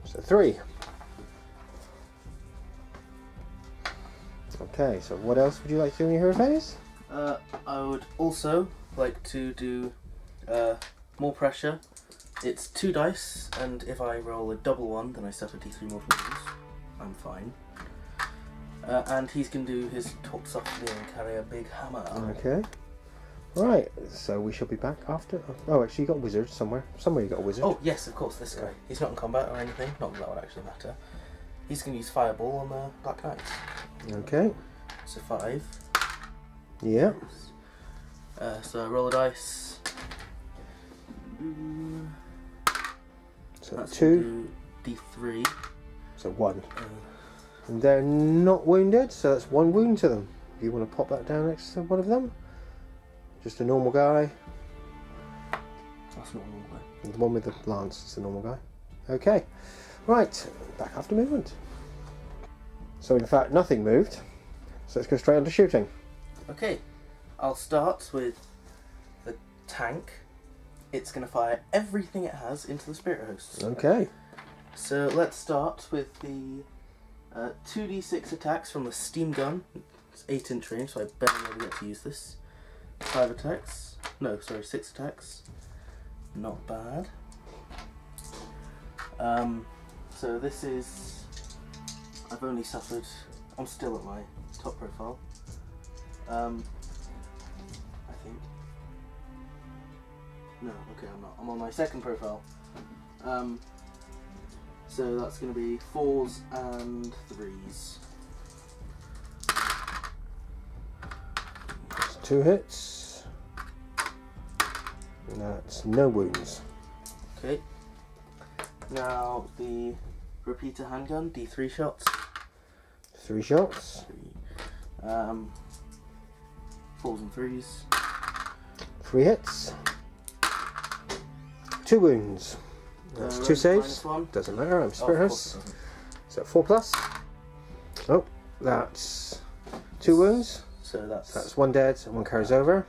So 3. Okay, so what else would you like to do in your hero phase? I would also like to do more pressure. It's 2 dice, and if I roll a double 1, then I suffer D3 more wounds. I'm fine. And he's going to do his talk softly and carry a big hammer. Okay. Right, so we shall be back after. Oh, actually, you got a wizard somewhere. Somewhere you got a wizard. Oh, yes, of course, this guy. He's not in combat or anything. Not that that would actually matter. He's going to use Fireball on the Black Knights. Okay. So 5. Yeah. So I roll a dice. So That's 2. D3. So 1. And they're not wounded, so that's 1 wound to them. If you want to pop that down next to one of them. Just a normal guy. That's not a normal guy. The one with the lance is the normal guy. Okay. Right, back after movement. So in fact, nothing moved. So let's go straight on to shooting. Okay, I'll start with the tank. It's going to fire everything it has into the spirit hosts. Okay. So let's start with the 2d6 attacks from the steam gun. It's 8-inch range, so I barely ever get to use this. 5 attacks. No, sorry, 6 attacks. Not bad. So this is, I've only suffered, I'm still at my top profile. I think. No, okay, I'm not. I'm on my second profile. So that's going to be 4s and 3s. That's 2 hits. And that's no wounds. Okay. Now the repeater handgun, D3 shots. 3 shots. 4s and 3s. 3 hits. 2 wounds. That's 2 saves. Doesn't matter, I'm Spirit House. So 4 plus. Oh, that's 2 wounds. So that's 1 dead and 1 carries over.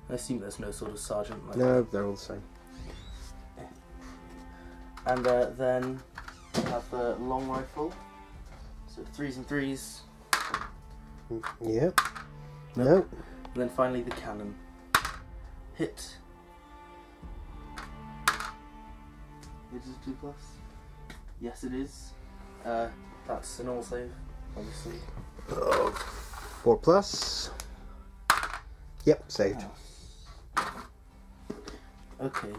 I assume there's no sort of sergeant like No, that. they're all the same. And then we have the long rifle. So 3s and 3s. Yep. Nope. And then finally the cannon. Hit. It is a 2 plus. Yes, it is. That's an all save, obviously. 4 plus. Yep, saved. Okay.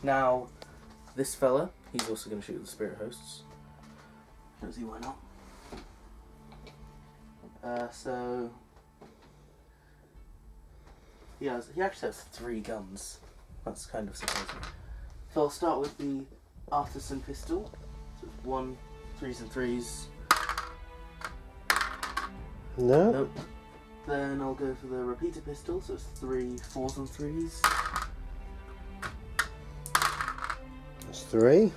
Now this fella, he's also going to shoot the spirit hosts. Don't see why not. So he actually has 3 guns. That's kind of surprising. So I'll start with the artisan pistol. So it's 1, 3s and 3s. No. Nope. Then I'll go for the repeater pistol. So it's 3 4s and 3s. That's 3.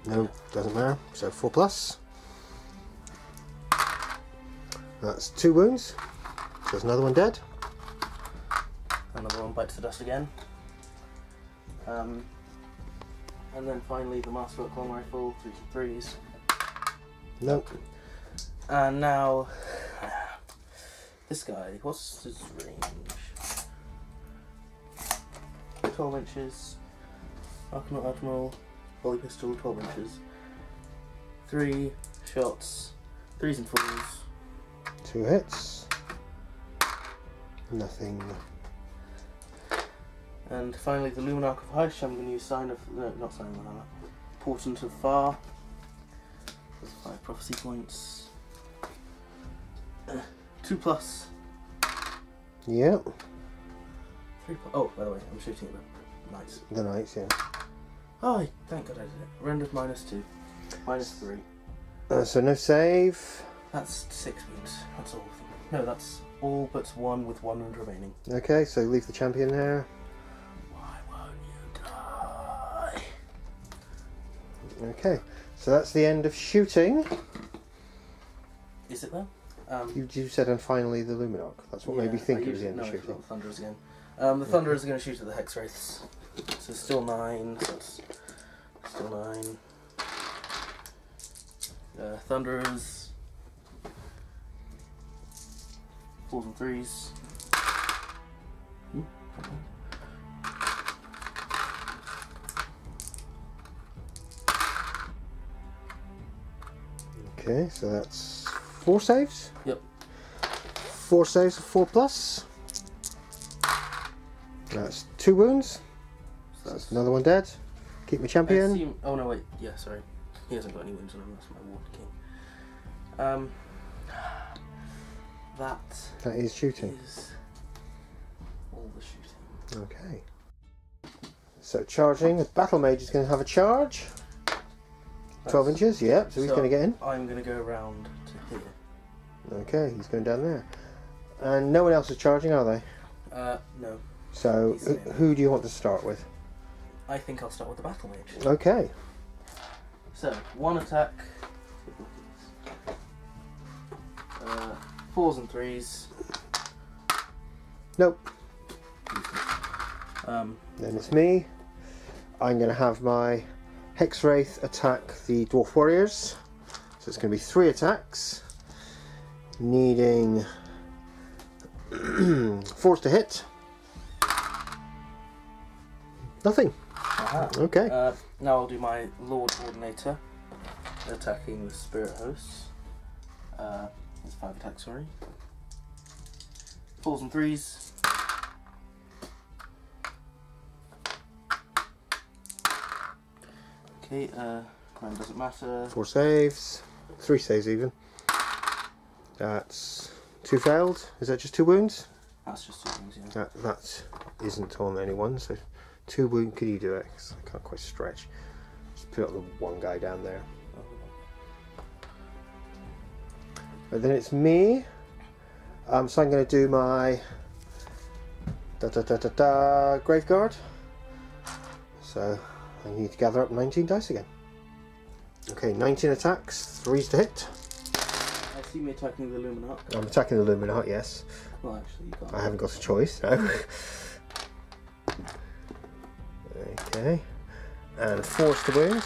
No, Yeah. doesn't matter. So 4 plus. That's 2 wounds. So there's another one dead. Another one bites the dust again. And then finally the Masterwork long rifle, 3s and 3s. Nope. And now this guy, what's his range? 12 inches. Arcanaut Admiral, volley pistol, 12 inches. 3 shots, 3s and 4s. 2 hits. Nothing. And finally the Luminarch of Hysh, I'm going to use Sign of, no, not Sign of the Hammer, Portent of Far. There's 5 prophecy points. 2 plus. Yep. 3 oh, by the way, I'm shooting at the knights. The knights, yeah. Oh, thank God I did it. Rendered -2. -3. So no save. That's 6 wounds. That's all of them. No, that's all but 1 with 1 wound remaining. Okay, so leave the champion there. Why won't you die? Okay, so that's the end of shooting. Is it though? You said, and finally the Luminarch. That's what made me think it was the end of I shooting. forgot the Thunderers again. The Thunderers are going to shoot at the Hex Wraiths. So still 9. So that's still 9. Thunderers. 4s and 3s. Okay, so that's 4 saves. Yep. 4 saves of 4 plus. That's 2 wounds. So that's another one dead. Keep my champion. Oh no, wait. Yeah, sorry. He hasn't got any wounds on him. That's my Ward King. That is shooting. Is all the shooting. Okay. So charging, the Battle Mage is going to have a charge. 12 inches, yeah, so he's going to get in. I'm going to go around to here. Okay, he's going down there. And no one else is charging, are they? No. So who do you want to start with? I think I'll start with the Battle Mage. Okay. So, 1 attack. 4s and 3s. Nope. Then it's me. I'm going to have my Hex Wraith attack the Dwarf Warriors. So it's going to be 3 attacks. Needing 4s to hit. Nothing. Aha. Okay. Now I'll do my Lord Ordinator attacking the Spirit Hosts. That's 5 attacks, sorry. 4s and 3s. Okay, crime doesn't matter. 4 saves. 3 saves even. That's 2 failed. Is that just 2 wounds? That's just 2 things, yeah. That isn't on anyone, so 2 wounds. Could you do it? 'Cause I can't quite stretch. Just put up the one guy down there. But then it's me. So I'm going to do my Graveguard. So I need to gather up 19 dice again. Okay, 19 attacks, 3s to hit. I see me attacking the Luminarch. I'm attacking the Luminarch, yes. Well, actually, you can't. I haven't got a choice, no. Okay, and 4s to wound.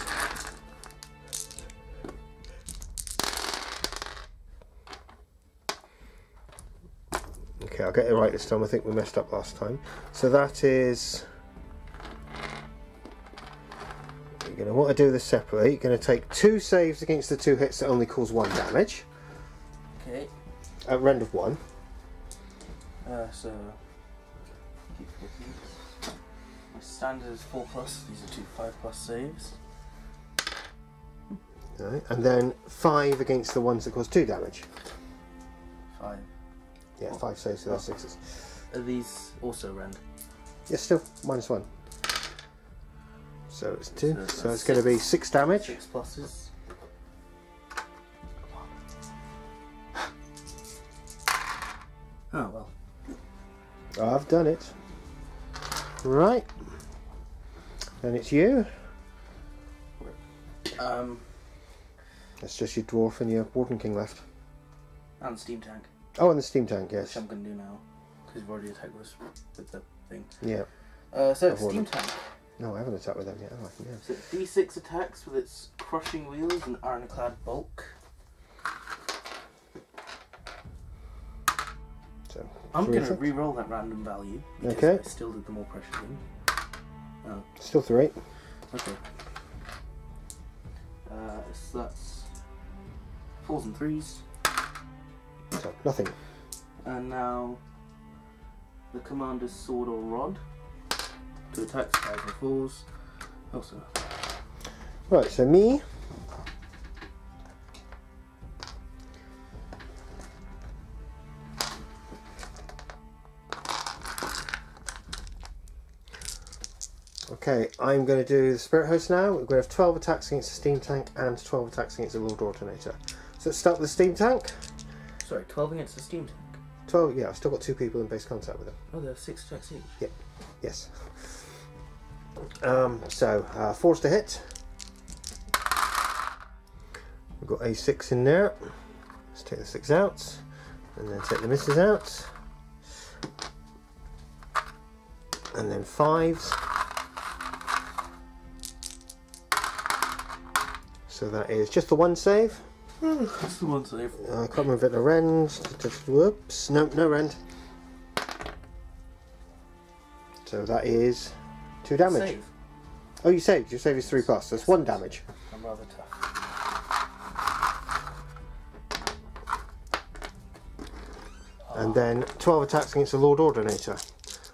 Okay, I'll get it right this time. I think we messed up last time. So that is... You're going to want to do this separately. You're going to take 2 saves against the 2 hits that only cause 1 damage. Okay. At rend of 1. So... keep looking. My standard is 4+. These are 2 5+ saves. Right. And then 5 against the ones that cause 2 damage. 5. Yeah, 5 saves, so that's 6s. Are these also rend? Yes, still, -1. So it's 2. So So it's that's going to be 6 damage. 6 pluses. Oh well. I've done it. Right. And it's you. It's just your dwarf and your Warden King left. And steam tank. Oh, and the steam tank, Which yes. I'm going to do now. Because you've already attacked us with the thing. Yeah. So, steam tank. No, I haven't attacked with them yet, have I? Yeah. So, D6 attacks with its crushing wheels and ironclad bulk. So, I'm 3 going to attacks. re-roll that random value. Because Okay. I still did the more pressure thing. Oh, Still 3. okay. So that's 4s and 3s. So, nothing. And now the commander's sword or rod. 2 attacks, 5s and 4s. Also. Right, so me. Okay, I'm going to do the Spirit Host now. We're going to have 12 attacks against the Steam Tank and 12 attacks against the Lord Ordinator. So let's start with the Steam Tank. Sorry, 12 against the steam tank. 12, yeah, I've still got 2 people in base contact with them. Oh, there are 6 attacks each. Yep, yes. So, 4s to hit. We've got a 6 in there. Let's take the 6 out. And then take the misses out. And then 5s. So that is just the 1 save. That's the 1 save. I can't remember if it a rend. Whoops. No, no rend. So that is 2 damage. Save. Oh, you saved. Your save is 3+. That's 1 damage. I'm rather tough. And then 12 attacks against the Lord Ordinator.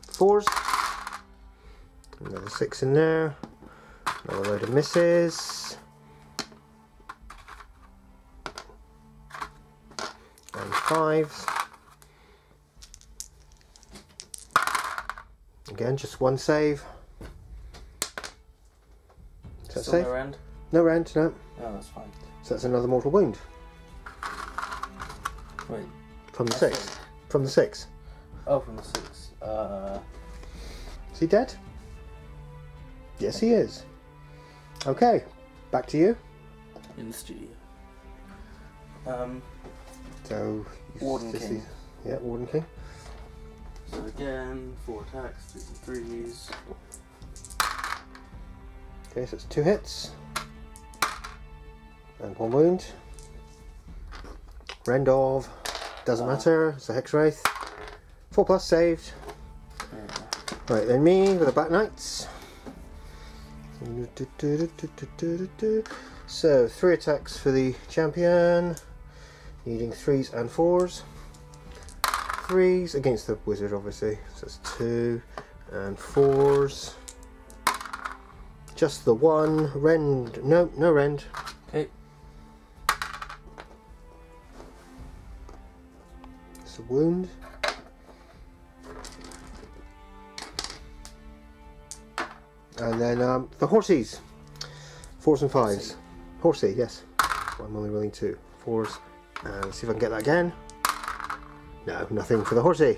4s. Another 6 in there. Another load of misses. And 5s. Again, just 1 save. Is that Still safe? no rend? No rend, no. Oh, that's fine. So that's another mortal wound. Wait. From the I 6. think. From the 6. Oh, from the 6. Is he dead? Yes, he is. Okay, back to you. In the studio. So, Warden King. Yeah, Warden King. So again, 4 attacks, 2s and 3s. Okay, so it's 2 hits. And 1 wound. Rend of. Doesn't matter, it's a Hex Wraith. 4+ saved. Right, then me with the Black Knights. So 3 attacks for the champion, needing 3s and 4s. 3s against the wizard, obviously. So that's 2 and 4s. Just the 1. Rend. No, no rend. Okay. It's a wound. And then the horsies. 4s and 5s. Horsey, yes. I'm only rolling 2. 4s. And let's see if I can get that again. No, nothing for the horsey.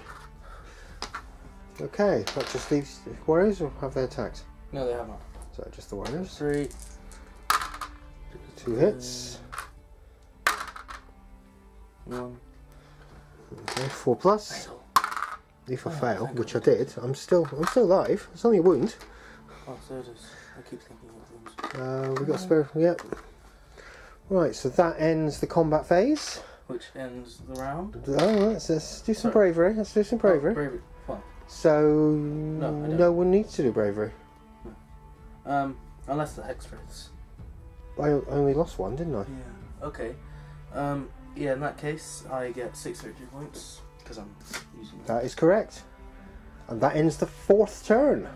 Okay, that just leaves the warriors, or have they attacked? No, they have not. So just the warriors. 3. 2 hits. 1. Okay, 4 plus. Fatal. If I fail, which I did, I'm still alive. It's only a wound. Oh, so it is. I keep thinking of wounds. We got a spare. Yep. Right, so that ends the combat phase. Which ends the round. Oh, let's do some bravery. Let's do some bravery. Oh, bravery. Fine. So No one needs to do bravery. No. Unless the hex wraiths. I only lost one, didn't I? Yeah. Okay. Yeah. In that case, I get 6 victory points because I'm using them. That is correct. And that ends the 4th turn.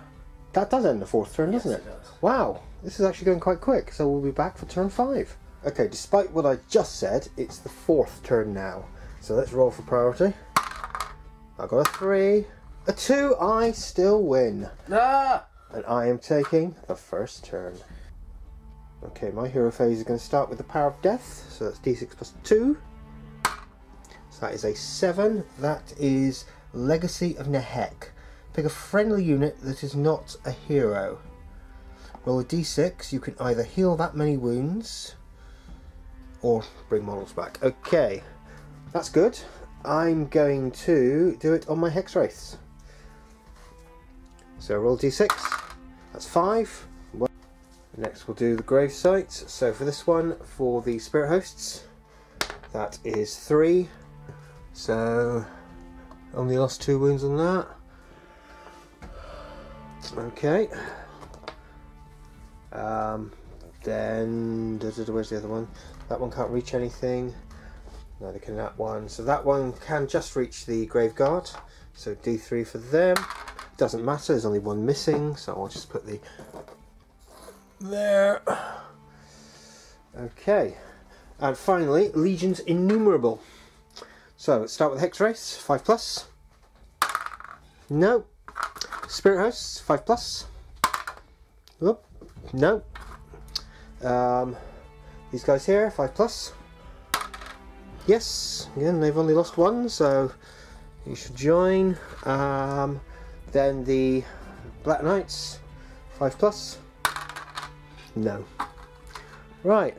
That does end the 4th turn, doesn't it? Yes, it does. Wow, this is actually going quite quick. So we'll be back for turn 5. Okay, despite what I just said, it's the 4th turn now. So let's roll for priority. I got a 3, a 2. I still win. Ah! And I am taking the 1st turn. Okay, my hero phase is going to start with the power of death. So that's d6 plus 2. So that is a 7. That is Legacy of Nehek. Pick a friendly unit that is not a hero. Roll a d6. You can either heal that many wounds or bring models back. Okay, that's good. I'm going to do it on my hex wraiths. So roll d6. That's 5. Next we'll do the grave sites. So for this one, for the spirit hosts, that is 3. So only lost 2 wounds on that. Okay. Then where's the other one? That one can't reach anything. Neither can that one. So that one can just reach the Graveguard. So D3 for them. Doesn't matter, there's only 1 missing, so I'll just put the there. Okay. And finally, Legions Innumerable. So let's start with Hex Race, 5 plus. No. Spirit Hosts, 5 plus. Whoop. No. These guys here, 5 plus. Yes, again they've only lost 1, so you should join. Then the Black Knights, 5 plus. No. Right,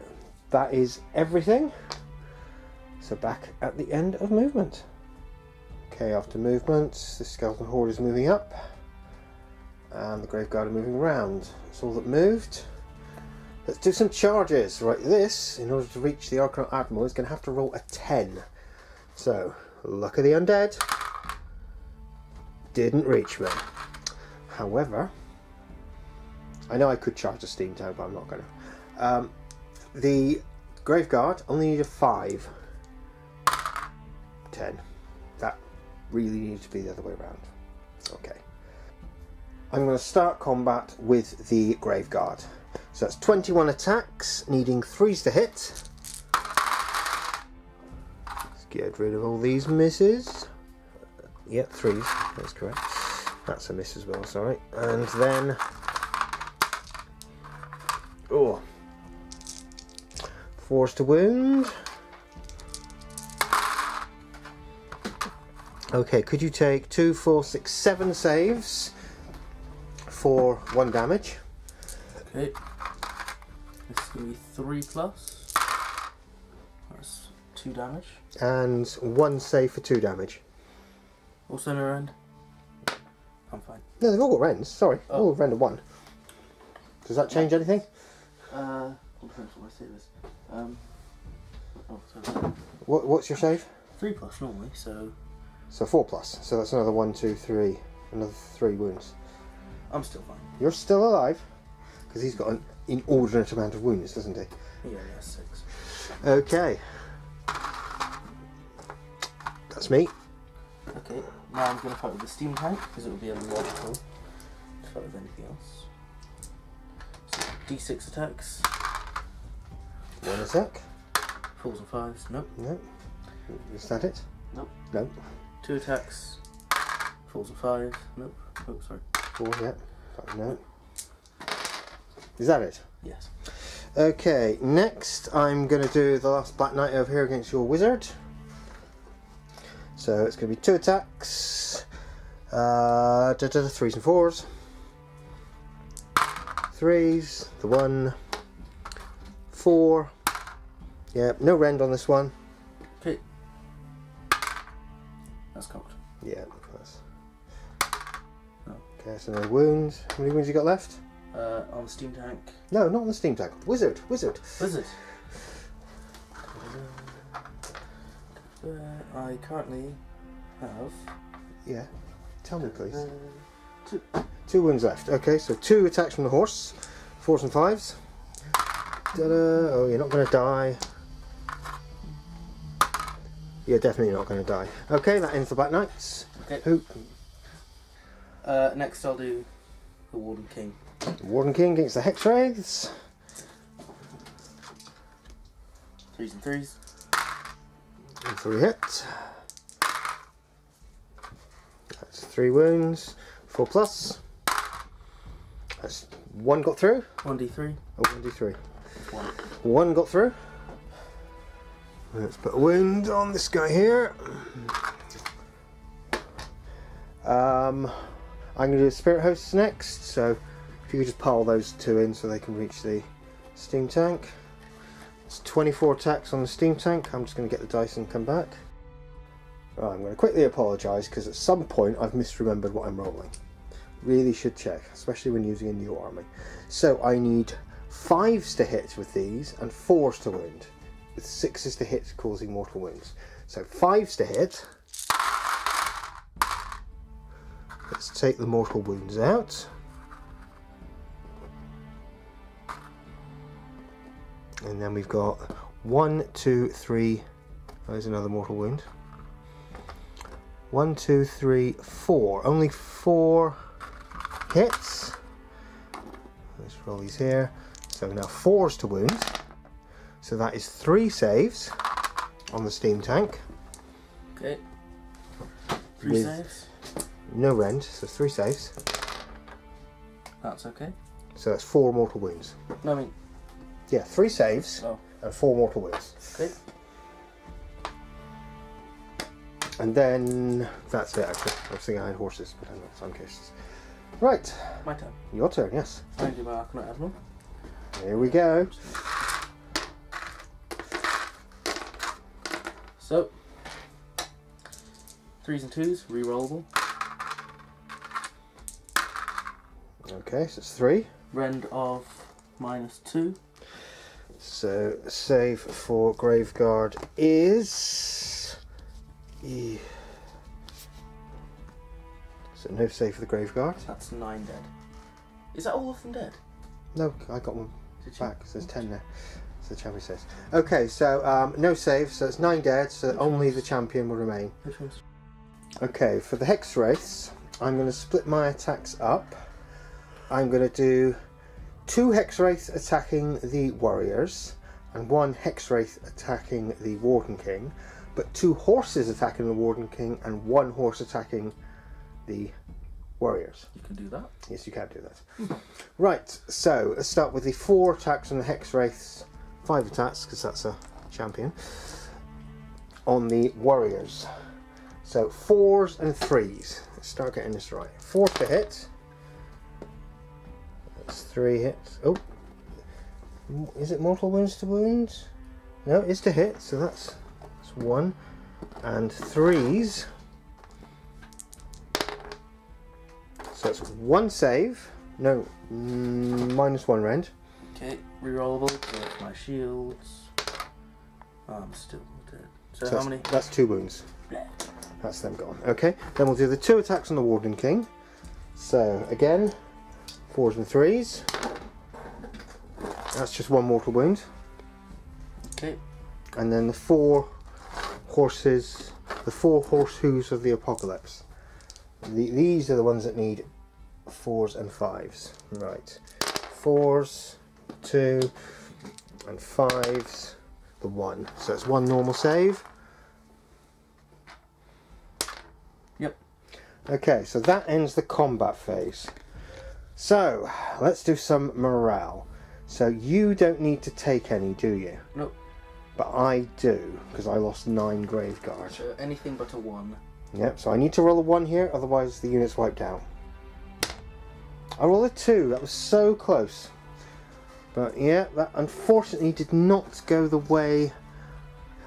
that is everything. So back at the end of movement. Okay, after movement, the Skeleton Horde is moving up. And the Graveguard are moving around. That's all that moved. Let's do some charges. Right, this, in order to reach the Archon Admiral, is going to have to roll a 10. So, Luck of the Undead. Didn't reach me. However, I know I could charge the Steam Tower, but I'm not going to. The Graveguard only needed 5. 10. That really needed to be the other way around. Okay. I'm going to start combat with the Graveguard. So that's 21 attacks, needing 3s to hit. Let's get rid of all these misses. Yep, 3s, that's correct. That's a miss as well, sorry. And then... oh, 4s to wound. Okay, could you take 2, 4, 6, 7 saves for 1 damage? Okay. This is going to be 3 plus. That's 2 damage. And 1 save for 2 damage. Also no rend. I'm fine. No, they've all got rends, sorry. Oh. All rend of 1. Does that change anything? What depends what my save is. Oh, so What's your save? 3 plus normally, so... So 4 plus. So that's another 1, 2, 3. Another 3 wounds. I'm still fine. You're still alive? Because he's got an inordinate amount of wounds, doesn't he? Yeah, that's 6. Okay. That's me. Okay, now I'm going to fight with the steam tank because it would be illogical to fight with anything else. So, D6 attacks. 1 attack. 4s and 5s, nope. No. Is that it? Nope. No. 2 attacks. 4s and 5s, nope. Oh, sorry. 4, yeah. No. Is that it? Yes. Okay, next I'm going to do the last Black Knight over here against your wizard. So it's going to be 2 attacks. 3s and 4s. 3s, the 1, 4. Yeah, no rend on this one. Okay. That's cocked. Yeah, that's... No. Okay, so no wounds. How many wounds you got left? On the steam tank. No, not on the steam tank. Wizard. Wizard. I currently have... Yeah. Tell me, please. 2. 2 wounds left. Okay, so 2 attacks from the horse. 4s and 5s. Ta-da. Oh, you're not going to die. You're definitely not going to die. Okay, that ends the Black Knights. Okay. Who? Next I'll do the Warden King. Warden King against the Hex Wraiths. 3s and 3s. And 3 hits. That's 3 wounds. 4 plus. That's 1 got through. 1d3. Oh, 1d3. 1. 1 got through. Let's put a wound on this guy here. I'm going to do the Spirit Hosts next, so if you could just pile those 2 in so they can reach the steam tank. It's 24 attacks on the steam tank. I'm just going to get the dice and come back. Right, I'm going to quickly apologise because at some point I've misremembered what I'm rolling. Really should check, especially when using a new army. So I need 5s to hit with these and 4s to wound, with 6s to hit causing mortal wounds. So 5s to hit. Let's take the mortal wounds out. And then we've got 1, 2, 3. There's another mortal wound. 1, 2, 3, 4. Only 4 hits. Let's roll these here. So now 4s to wound. So that is 3 saves on the steam tank. Okay. 3 saves. No rend, so 3 saves. That's okay. So that's 4 mortal wounds. No, I mean... Yeah, 3 saves and 4 mortal wounds. Okay. And then that's it actually. I was thinking I had horses, but I'm not, some cases. Right. My turn. Your turn, yes. I'm going to do my Arcanite Admiral. Here we go. So, 3s and 2s, re-rollable. Okay, so it's 3. Rend of -2. So save for Graveguard is... So no save for the Graveguard. That's 9 dead. Is that all of them dead? No, I got one Did you? back. So there's 10 there. So the champion says. Okay, so no save, so it's 9 dead, so only the champion will remain. Which ones? Okay, for the Hex Wraiths, I'm going to split my attacks up. I'm going to do 2 Hex Wraiths attacking the warriors, and 1 Hex Wraith attacking the Warden King, but 2 horses attacking the Warden King, and 1 horse attacking the warriors. You can do that. Yes, you can do that. Right, so let's start with the 4 attacks on the Hex Wraiths, 5 attacks, because that's a champion, on the warriors. So 4s and 3s. Let's start getting this right. 4 to hit. That's 3 hits. Oh, is it mortal wounds to wounds? No, it's to hit, so that's 1. And 3s. So it's 1 save. No, -1 rend. Okay, rerollable. Get my shields. I'm still dead. So how many? That's 2 wounds. That's them gone. Okay, then we'll do the 2 attacks on the Warden King. So again, 4s and 3s. That's just one mortal wound. Okay. And then the 4 horses, the 4 horse hooves of the apocalypse. These are the ones that need 4s and 5s. Right. 4s, 2, and 5s, the 1. So it's 1 normal save. Yep. Okay, so that ends the combat phase. So, let's do some morale. So you don't need to take any, do you? Nope. But I do, because I lost 9 grave guard. So anything but a 1. Yep, so I need to roll a 1 here, otherwise the unit's wiped out. I rolled a 2, that was so close. But yeah, that unfortunately did not go the way...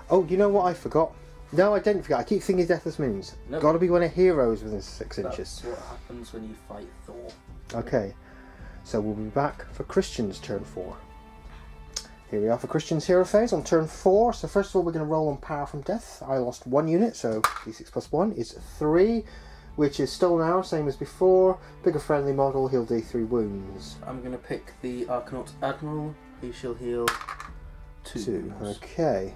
Oh, you know what I forgot? No, I didn't forget. I keep thinking Deathless Minions. Nope. Got to be one of heroes within 6 inches. That's what happens when you fight Thor. Okay, so we'll be back for Christian's turn 4. Here we are for Christian's hero phase on turn 4. So first of all, we're going to roll on Power from Death. I lost 1 unit, so d6 plus 1 is 3, which is stolen arrow, same as before. Bigger friendly model, he'll do 3 wounds. I'm going to pick the Archnaut Admiral, who shall heal 2 wounds. Okay.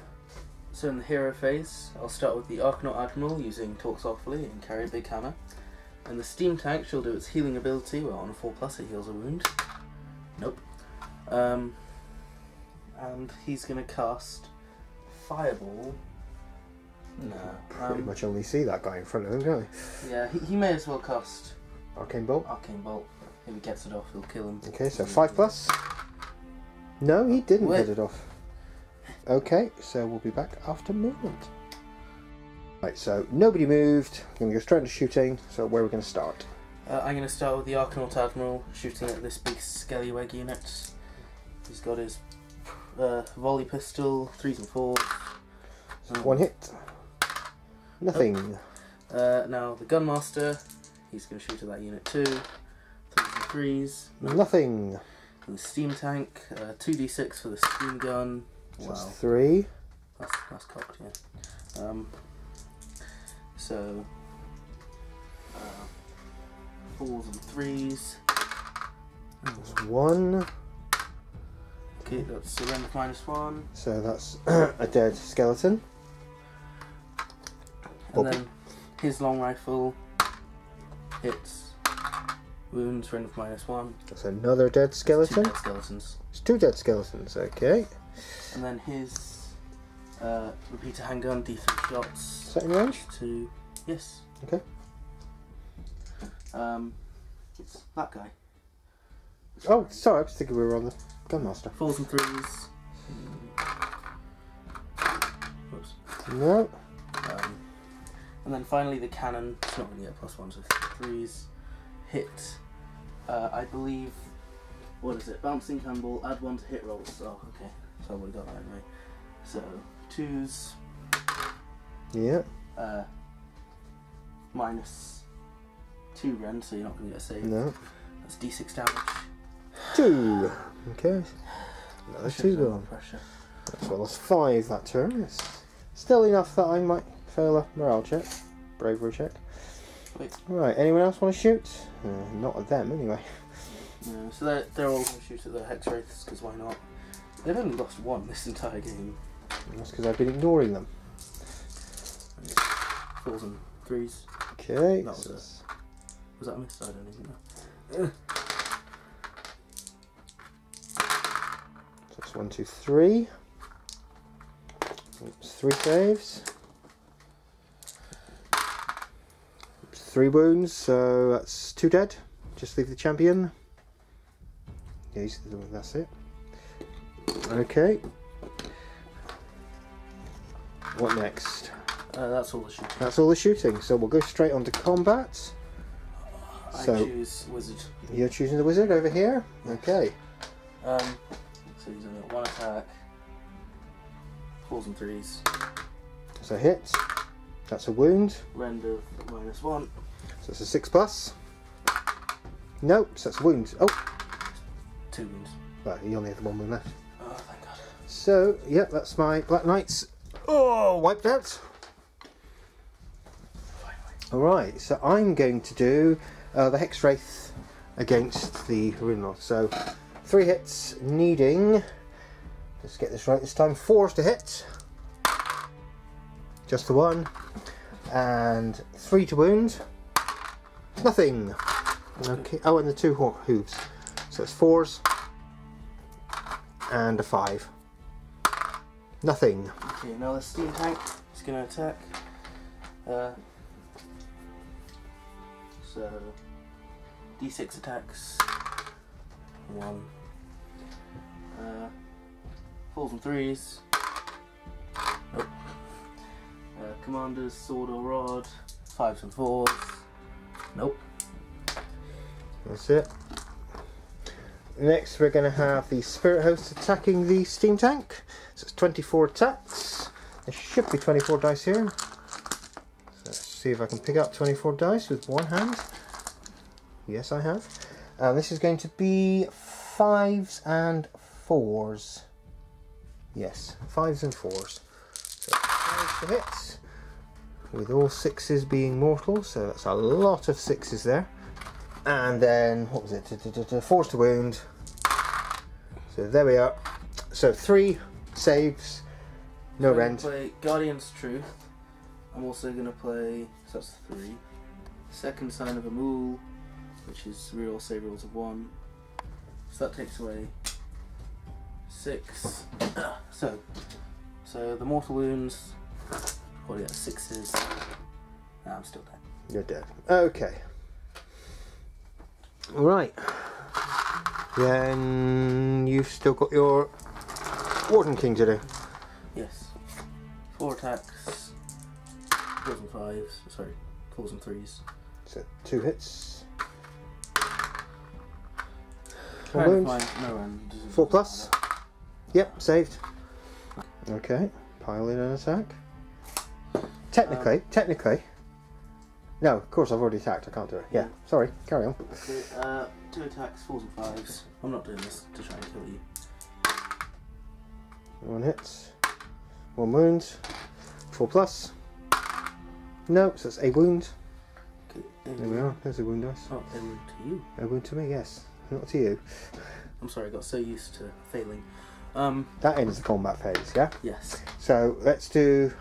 So in the hero phase, I'll start with the Archnaut Admiral using Talk Softly and carry a big hammer. And the Steam Tank shall do its healing ability, well on a 4+ it heals a wound. Nope. And he's going to cast Fireball. No. Pretty much only see that guy in front of him, don't we? Yeah, he may as well cast Arcane Bolt. Arcane Bolt. If he gets it off, he'll kill him. Okay, so 5+. No, he didn't get it off. Okay, so we'll be back after movement. Right, so nobody moved. I'm going to go straight into shooting. So where are we going to start? I'm going to start with the Archnaut Admiral, shooting at this big Skellyweg unit. He's got his volley pistol, 3s and 4s. So 1 hit. Nothing. Now the Gunmaster, he's going to shoot at that unit too. 3s and 3s. Nothing. And the Steam Tank, 2d6 for the Steam Gun. So Wow. that's 3. That's cocked, yeah. So 4s and 3s. That's 1. Okay, that's surrender -1. So that's a dead skeleton. And then his long rifle hits, wounds, surrender -1. That's another dead skeleton. 2 dead skeletons. It's 2 dead skeletons, okay. And then his repeater handgun, D3 shots. Is that in range? 2. Yes. Okay. It's that guy. Oh, sorry, I was thinking we were on the Gunmaster. 4s and 3s. Whoops. No. And then finally the cannon. It's not going to get +1, so 3s. Hit. I believe. What is it? Bouncing cannonball. Add 1 to hit rolls. Oh, okay. So I would have got that anyway. So 2s. Yeah. -2 rend, so you're not going to get a save. No. That's D6 damage. 2. Okay. Another 2 gone. Pressure. That's well, that's 5 that turn. It's still enough that I might fail a morale check. Bravery check. Wait. Right, anyone else want to shoot? Not at them, anyway. No, so they're all going to shoot at the Hex Wraiths, because why not? They've only lost 1 this entire game. That's because I've been ignoring them. 4s and 3s. Okay. That was that a miss? I don't even know. So that's 1, 2, 3. Oops, 3 saves. Oops, 3 wounds, so that's 2 dead. Just leave the champion. Yeah, that's it. Okay. What next? That's all the shooting. That's all the shooting, so we'll go straight on to combat. I So choose Wizard. you're choosing the wizard over here? Okay. So he's only got 1 attack. 4s and 3s. That's a hit. That's a wound. Rend of -1. So that's a 6+. Nope, so that's a wound. Oh, 2 wounds. well, you only have the 1 wound left. Oh, thank God. So, yeah, that's my Black Knights. Oh, wiped out. Alright, so I'm going to do the Hex Wraith against the Runelord. So 3 hits, needing, let's get this right this time, 4s to hit. Just the 1. And 3 to wound. Nothing. Okay. Oh, and the 2 hooves. So it's 4s. And a 5. Nothing. Okay, now the steam tank is going to attack. So, D6 attacks. 1. 4s and 3s. Nope. Commander's sword or rod. 5s and 4s. Nope. That's it. Next we're going to have the spirit host attacking the steam tank. So it's 24 attacks. There should be 24 dice here. So let's see if I can pick up 24 dice with one hand. Yes, I have. This is going to be 5s and 4s. Yes, 5s and 4s. So 5 to hit, with all 6s being mortal, so that's a lot of 6s there. And then, what was it? 4s to wound. So there we are. So 3 saves, no rend. Play Guardian's Truth. I'm also going to play, so that's 3. Second Sign of a Mool, which is reroll save rolls of 1. So that takes away 6. So the mortal wounds, probably at 6s. Nah, I'm still dead. You're dead. Okay. Right. Then you've still got your Warden King to do. Yes. 4 attacks. 4s and 5s. Sorry, 4s and 3s. So 2 hits. Trying to wound. find no end. 4 plus. Yep, saved. Okay, pile in an attack. Technically. No, of course I've already attacked. I can't do it. Yeah, sorry. Carry on. Okay, 2 attacks, 4s and 5s. I'm not doing this to try and kill you. 1 hits. 1 wound. 4 plus. No, so it's a wound. Okay, There we are. There's a wound dice. Oh, a wound to you. A wound to me, yes. Not to you. I'm sorry, I got so used to failing. That ends the combat phase, yeah? Yes. So let's do.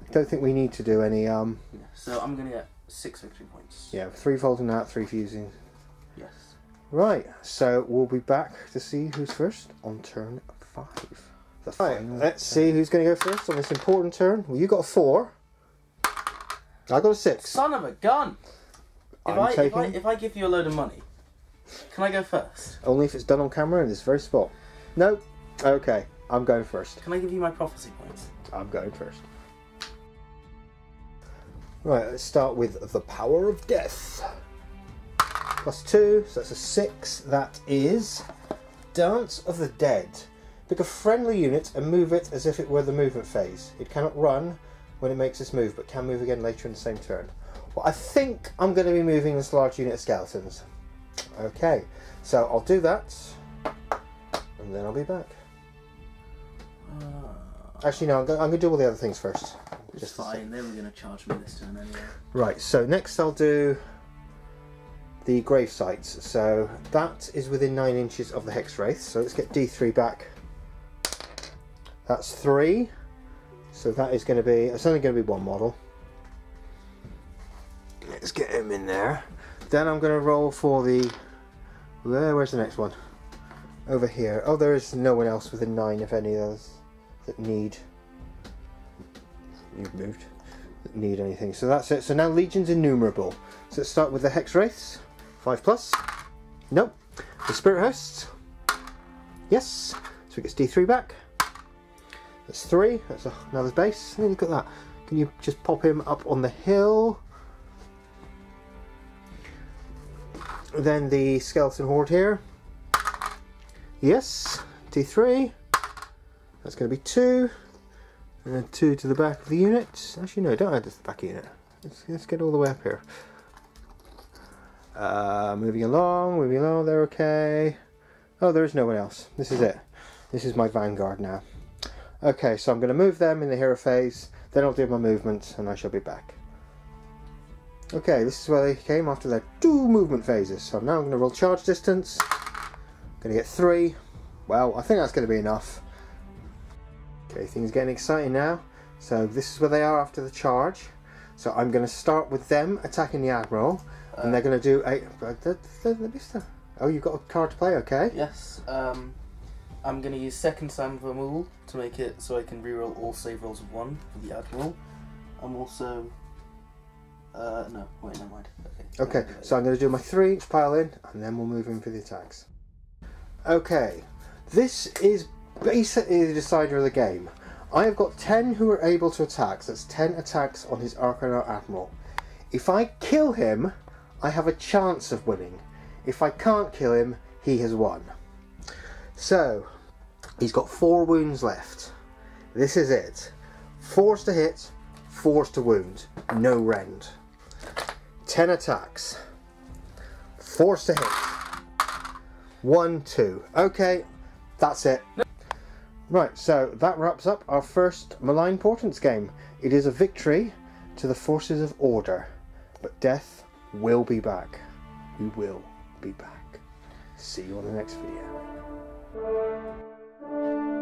I don't think we need to do any. Yeah, so I'm gonna get 6 victory points. Yeah, 3 folding out, 3 fusing. Yes. Right, so we'll be back to see who's first on turn 5. The final. Let's see who's going to go first on this important turn. Well, you got a 4. I got a 6. Son of a gun! If I give you a load of money, can I go first? Only if it's done on camera in this very spot. No. Okay, I'm going first. Can I give you my prophecy points? I'm going first. Right, let's start with the power of death. +2, so that's a 6. That is Dance of the Dead. Pick a friendly unit and move it as if it were the movement phase. It cannot run when it makes this move, but can move again later in the same turn. Well, I think I'm going to be moving this large unit of skeletons. Okay, so I'll do that, and then I'll be back. Actually, no, I'm going to do all the other things first. It's fine, they were going to charge me this turn anyway. Right, so next I'll do the grave sites. So that is within 9 inches of the Hex Wraith. So let's get D3 back. That's 3. So that is going to be, it's only going to be 1 model. Let's get him in there. Then I'm going to roll for the, where's the next one? Over here. Oh, there is no one else within 9 of any of those that need, you've moved, that need anything. So that's it. So now Legion's innumerable. So let's start with the Hex Wraiths. 5 plus. Nope. The Spirit Hosts. Yes. So it gets D3 back. That's 3. That's another base. Hey, look at that. Can you just pop him up on the hill? Then the Skeleton Horde here. Yes. D3. That's going to be 2. And then 2 to the back of the unit. Actually, no, don't add this to the back of the unit. Let's get all the way up here. Moving along, they're okay. Oh, there is no one else. This is it. This is my vanguard now. Okay, so I'm going to move them in the hero phase, then I'll do my movement, and I shall be back. Okay, this is where they came after their 2 movement phases. So now I'm going to roll charge distance. Gonna get 3. Well, I think that's gonna be enough. Okay, things getting exciting now. So this is where they are after the charge. So I'm gonna start with them attacking the Admiral, and they're gonna do a. Oh, you've got a card to play, okay? Yes. I'm gonna use second Sam Vermoul to make it so I can reroll all save rolls of 1 for the Admiral. I'm also. No, wait, never mind. Okay, so I'm going to do my 3 each pile in, and then we'll move in for the attacks. Okay, this is basically the decider of the game. I have got 10 who are able to attack, so that's 10 attacks on his Arcanine Admiral. If I kill him, I have a chance of winning. If I can't kill him, he has won. So, he's got 4 wounds left. This is it. 4's to hit, 4's to wound, no rend. 10 attacks. 4's to hit. 1, 2. Okay, that's it. Right, so that wraps up our first Malign Portents game. It is a victory to the forces of order, but death will be back. We will be back. See you on the next video.